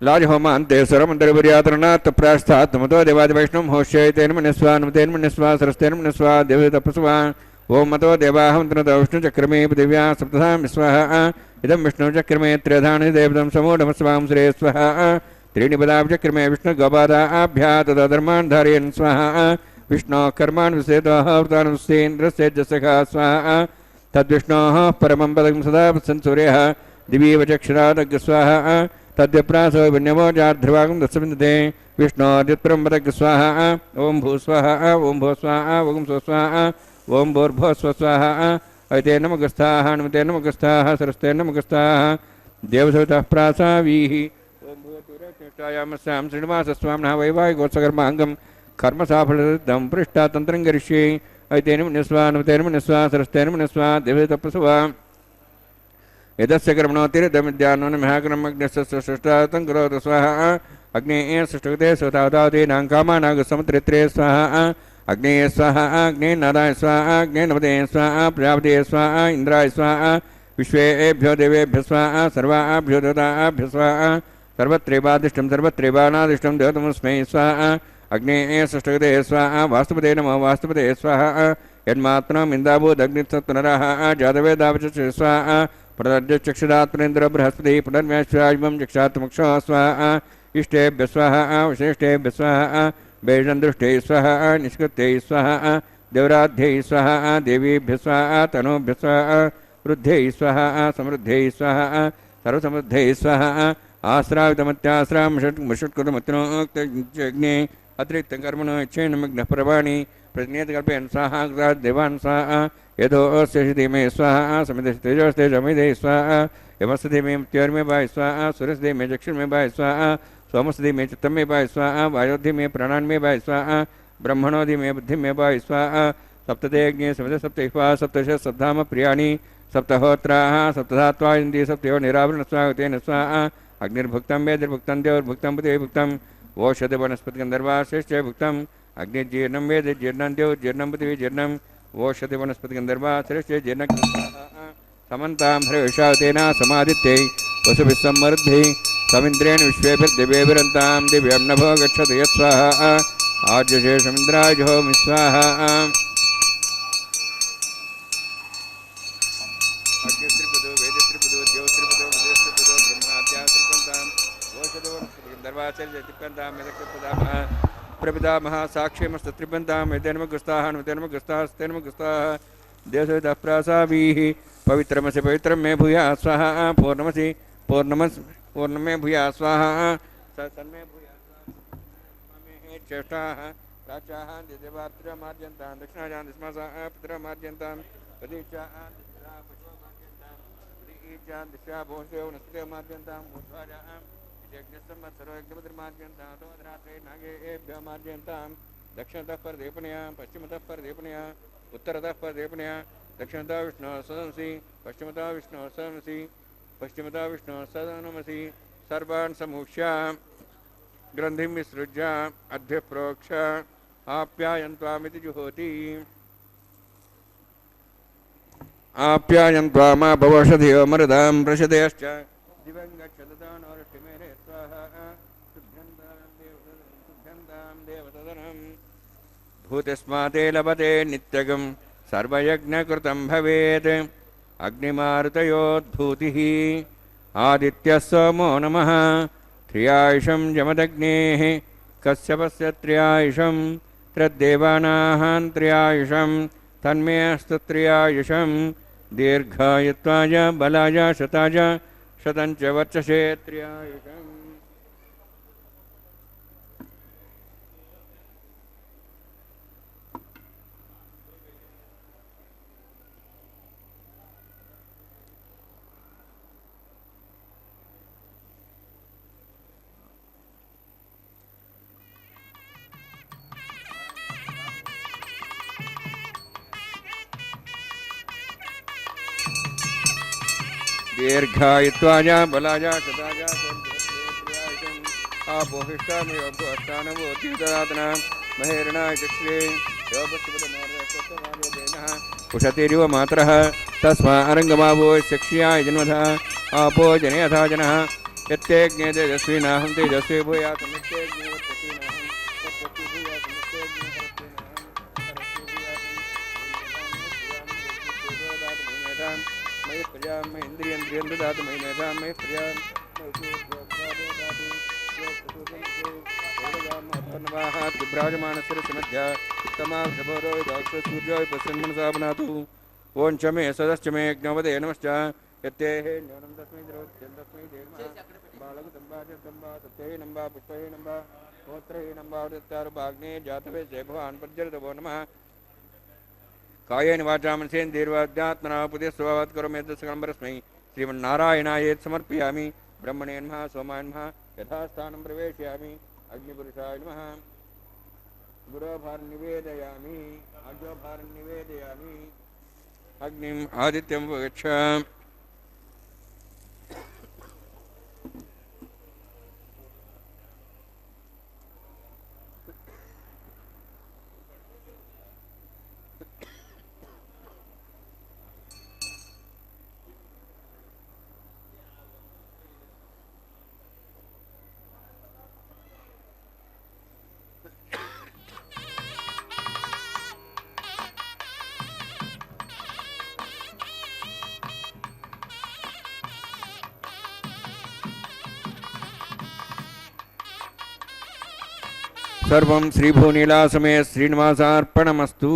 लाजहोमान्ते स्वरमन्तरपर्यातरणात् प्रास्थात्मतो देवादिवैष्णवं होष्यैतेन मन्यस्वा सरस्तेन मन्यस्वा देवसवितः ओम मतो देवाहमन्त्रतो विष्णुचक्रमे पृथिव्या सप्तधाम स्वाहा इदं विष्णुचक्रमे त्र्यधानि देवतं समूढमस्वां श्रेय स्वाहा त्रीणि पदाब्जक्रमे विष्णुगोपादाभ्या तदा धर्मान् धारयन् स्वाहा विष्णोः कर्मान् विसेतोऽवतानस्येन्द्रस्य जसखा स्वाहा तद्विष्णोः परमं पदं सदा वत्सन् सूर्यः दिवीव चक्षुरादग् स्वाहा तद्यप्रासो विन्यमोजार्ध्रुवागं दत्सविन्दते विष्णोर्युत्परं पदग् स्वाहा ओम भूस्वाहा ओम भूस्वाहा ओम स्वस्वाहा ओम भूर्भुवस्वस्वाहा ऐते नमगस्थाः नमते नमगस्थाः सरस्ते नमगस्थाः देवसवितः प्रासावीः ओम भूतुरतिष्ठायामस्यां श्रीनिवासस्वामिनः वैवाहिकोत्सवकर्माङ्गं कर्मसाफलदं पृष्ठा तन्त्रं करिष्ये ऐते नमस्वा नमते नमस्वा सरस्ते नमस्वा देवसवितः प्रसवा यदस्य कर्मणोतिरदमिद्यान्नमहाकर्मज्ञस्य सृष्टातं करोतु स्वाहा अग्नेय सृष्टगते स्वतावतावतीनां कामानागसमुत्रित्रे स्वाहा अग्नेय स्वाहा अग्ने नाराय स्वाहा अग्ने नमते स्वाहा प्रजापते स्वाहा इंद्राय स्वाहा विश्वेभ्यो देवेभ्यो स्वाहा सर्वाभ्यो देवताभ्यो स्वाहा सर्वत्रैवादिष्टं सर्वत्रैवानादिष्टं देवतमस्मै स्वाहा अग्नेय सृष्टगते स्वाहा वास्तुपते नमो वास्तुपते स्वाहा यन्मात्मनम् इन्दाभूदग्नित्सत्पुनरः जातवेदावचक्षु स्वाहा प्रदर्जचक्षुरात्मनेन्द्र बृहस्पति पुनर्व्याश्वायुमं चक्षात्मक्षो स्वाहा इष्टेभ्य स्वाहा विशिष्टेभ्य स्वाहा बेजन्दृष्टे स्वाहा निष्कृत्यै स्वाहा देवराध्यै स्वाहा देवीभ्य स्वाहा तनूभ्य स्वाहा वृद्ध्यै स्वाहा समृद्ध्यै स्वाहा सर्वसमृद्ध्यै स्वाहा आश्रावितमत्याश्रामषट्कृतमत्नोक्तज्ञे अतिरिक्तं कर्मणो इच्छेनमग्नः प्रवाणि प्रज्ञेतकल्पयन् स्वाहा देवान् स्वाहा यदोऽस्य धीमे स्वाहा समितेजोस्तेजमिदे स्वाहा यमस्ते मे मृत्योर्मे भाय स्वाहा सुरस्ते मे चक्षुर्मे भाय स्वाहा सोमस्ति में चित्तम में भाई स्वाहा वायोधि में प्राणान में भाई स्वाहा ब्रह्मणोधि में बुद्धि में भाई स्वाहा सप्तते अग्नि सप्त सप्तवा सप्तश सप्ताम प्रियाणि सप्तहोत्राः सप्तधात्वा इंद्रिय सप्तयो निरावरण स्वागतेन स्वाहा अग्निर्भुक्तं वेदिर्भुक्तं देवैर्भुक्तं पृथिवीर्भुक्तं ओषध वनस्पति गंधर्वा श्रेष्ठ भुक्तं अग्निर्जीर्णं वेदिर्जीर्णं देवैर्जीर्णं पृथिवीर्जीर्णं ओषध वनस्पति गंधर्वा श्रेष्ठ जीर्ण समन्तां हरिषावतेन समादित्यै वसुभिः समृद्धिः समिन्द्रेण विश्वेभिर्दिव्यैर्विरन्तां दिव्यं नभो गच्छतु यत्स्वाहा आज्यशेषमिन्द्राय होमि स्वाहा अग्निस्त्रिपदो वेदस्त्रिपदो देवस्त्रिपदो मदेस्त्रिपदो ब्रह्मात्या त्रिपन्तां ओषधो वनस्पतिगन्धर्वाचर्य त्रिपन्तां यदक्षपदामः प्रपितामह साक्षीमस्तत्रिपन्तां वेदेनमग्रस्ताः नुतेनमग्रस्तास्तेनमग्रस्ताः देवसवितः प्रासावीः पवित्रमसि पवित्रं मे भूया स्वाहा पूर्णमसि पूर्णं मे भूया स्वाहा तन्मे भूया स्वाहा चेष्टाः प्राचाः दिदेवार्तिरमाद्यन्तां दक्षिणायां दिस्मासाः पितरमाद्यन्तां प्रदीक्षाः दिशा पशुमाद्यन्तां प्रदीक्षाः दिशा भोषयो नस्तिमाद्यन्तां भूत्वाजाः यज्ञसंवत्सरो यज्ञपतिर्माद्यन्तां तोदरात्रे नागेभ्यमाद्यन्तां दक्षिणतः परदेपनया पश्चिमतः परदेपनया उत्तरतः परदेपनया दक्षिणतः विष्णोः सदंसि पश्चिमतः विष्णोः सदंसि पश्चिमतः विष्णोः सदनमसि सर्वान् समूह्य ग्रन्थिं विसृज्य अद्भिप्रोक्ष आप्यायन्त्वामिति जुहोति आप्यायन्त्वामा भवषधियो मरुदां प्रशदयश्च दिवं गच्छददानोरष्टिमेरे स्वाहा शुभ्यन्तां देवतदनं भूतिस्माते लभते नित्यगं सर्वयज्ञकृतं भवेत् अग्निमारुतयोद्भूतिः आदित्यः सोमो नमः त्र्यायुषं जमदग्नेः कश्यपस्य त्र्यायुषं त्रद्देवानां त्र्यायुषं तन्मे अस्तु त्र्यायुषं दीर्घायुत्वाय बलाय शताय शतं च वर्चसे त्र्यायुषम् दीर्घायुत्वाय बलाय शताय आपोहिष्टामयोऽष्टानवोतीतदातना महेरणाय चक्रे उषतिरिव मातरः तस्मा अरङ्गमावो चक्ष्याय जन्मधः आपो जनयथा जनः यत्तेऽग्ने तेजस्विनाहं तेजस्वी भूयात् मयि प्रिया मैं इंद्रियं ददातु मयि मेधां मयि प्रिया विभ्राजमानस्य उत्तमाभ्रभरो सूर्योय पश्चिन्मनसा बनातु ओं च मे सदश्च मे यज्ञवदे नमश्च यत्तेः न्यूनं तस्मै तस्मै बालकतम्बा तत्ते नम्बा पुष्पे नम्बा गोत्रे नम्बा उदितारुभाग्ने जातवे जय भवान् प्रज्वलितभो नमः कायेन वाचा मनसेन्द्रियैर्वाज्ञात्मना पुतिस्वभावात् करोमि यद्सकलम्बरस्मै श्रीमन्नारायणायेत् समर्पयामि ब्रह्मणे नमः सोमाय नमः यथास्थानं प्रवेशयामि अग्निपुरुषाय नमः गुरोभारं निवेदयामि आज्ञोभारं निवेदयामि अग्निम् आदित्यं गच्छ सर्वं श्रीभूनीलासमे श्रीनिवासार्पणमस्तु।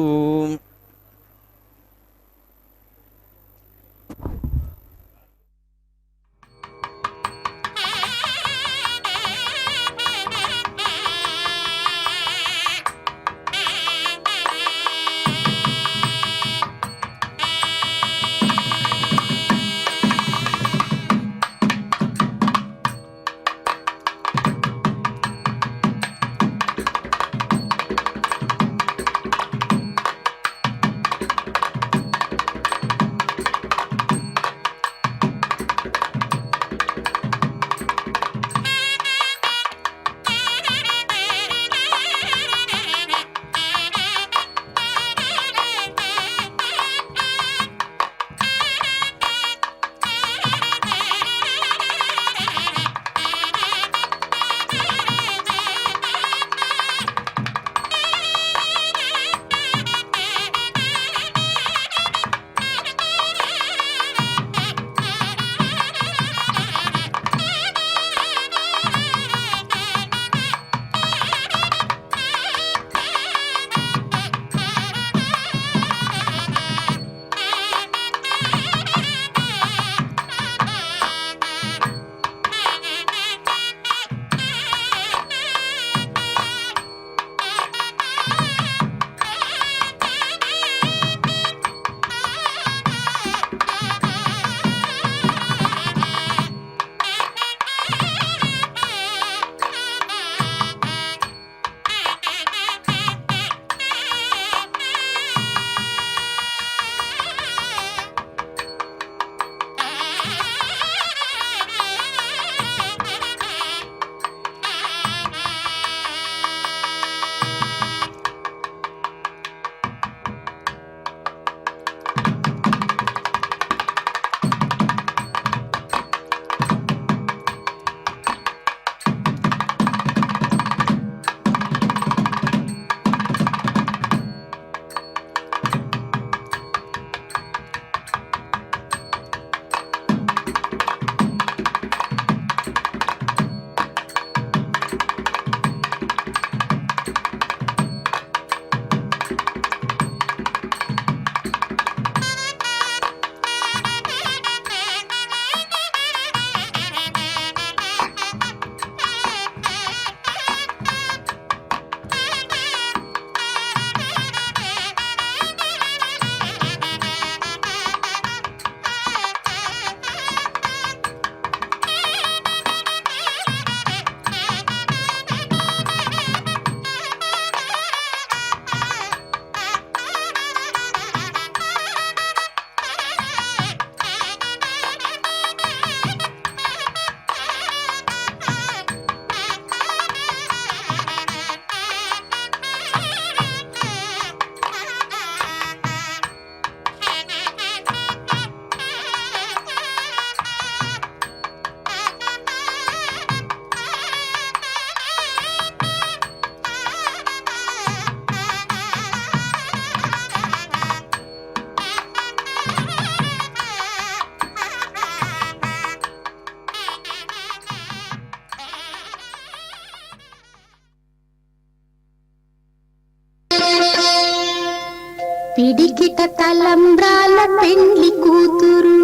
పిడికిట తలంబ్రాల పెండ్లి కూతురు,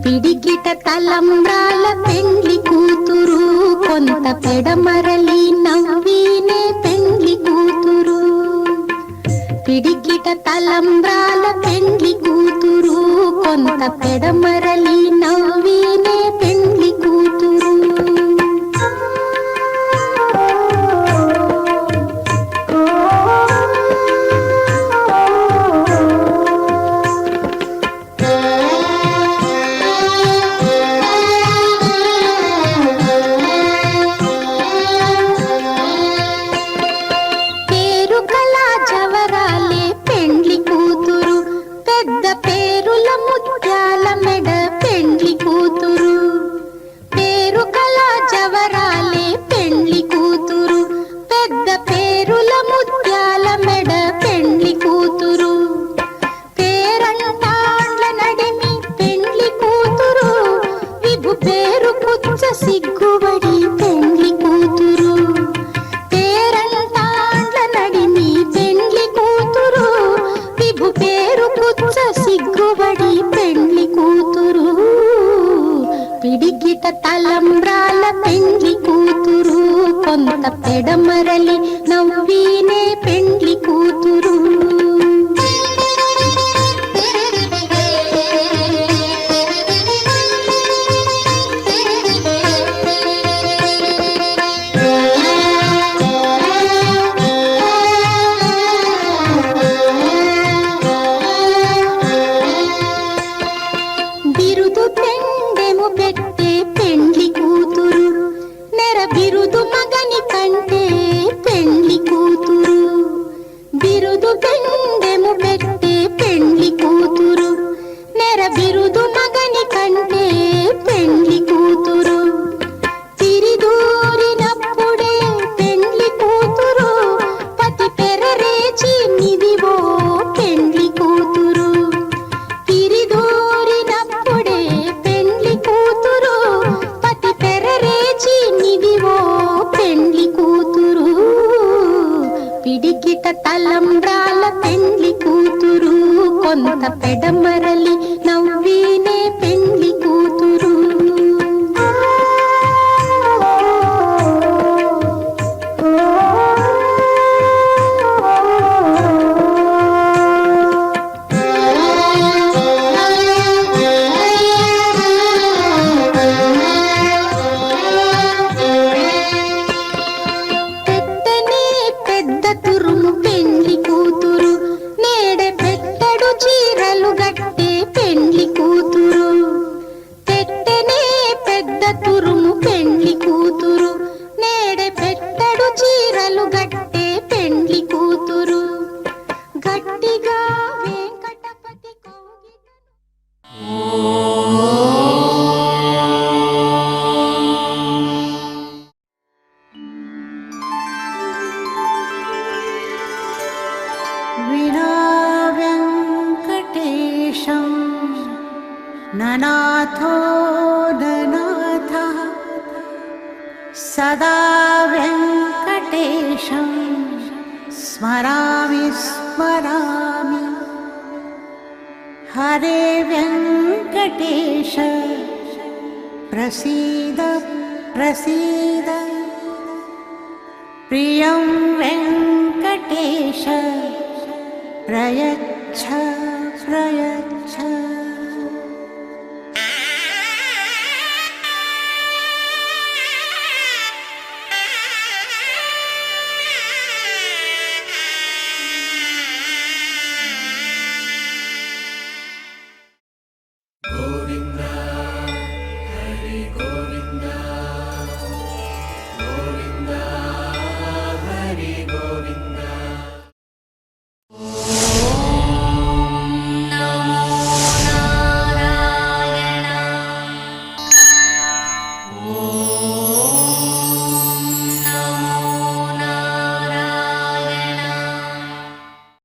పిడికిట తలంబ్రాల పెండ్లి కూతురు, కొంత పెడమరలి నవ్వినే పెండ్లి కూతురు. పిడికిట తలంబ్రాల పెండ్లి కూతురు, కొంత పెడమరలి నవ్వినే పెండ్లి కూతురు. సిగ్గుబడి పెండ్లి కూతురు, పేరంటాండ్ల నడిమి పెండ్లి కూతురు, విభు పేరు పుచ్చ సిగ్గుబడి పెండ్లి కూతురు. పిడికిట తలంబ్రాల పెండ్లి కూతురు, కొంత పెడమరలి నవ్వినే పెండ్లి కూతురు. బిరుదు పెండెము పెట్టే పెండ్లి కూతురు, నెర బిరుదు మగని కంటే పెండ్లి కూతురు. బిరుదు పెండెము పెట్టే పెండ్లి కూతురు, నెర బిరుదు మగని కంటే పెండ్లి కూతురు. తిరిదూరినప్పుడే పెండ్లి కూతురు, పతి పెరరేచి నిదివో పెండ్లి కూతురు. తిరిదూరినప్పుడే పెండ్లి కూతురు, పతి పెరరేచి నిదివో పెండ్లి కూతురు. పిడికిట తలంబ్రాల పెండ్లి కూతురు, కొంత పెడమరలి నవ్వినే పెండ్లి కూతురు. పెట్టనే పెద్ద తురుము పెండ్లి కూతురు, నేడే పెట్టడు చీరలు గట్టే పెండ్లి కూతురు. పెట్టనే పెద్ద తురుము పెండ్లి కూతురు, నేడే పెట్టడు చీరలు గట్టే పెండ్లి కూతురు. గట్టిగా వెంకటపతి కౌగిట विना वेङ्कटेशं ननाथो ननाथः, सदा वेङ्कटेशं स्मरामि स्मरामि. हरे वेङ्कटेश प्रसीद प्रसीद, प्रियं वेङ्कटेश प्रयच्छ प्रयच्छ.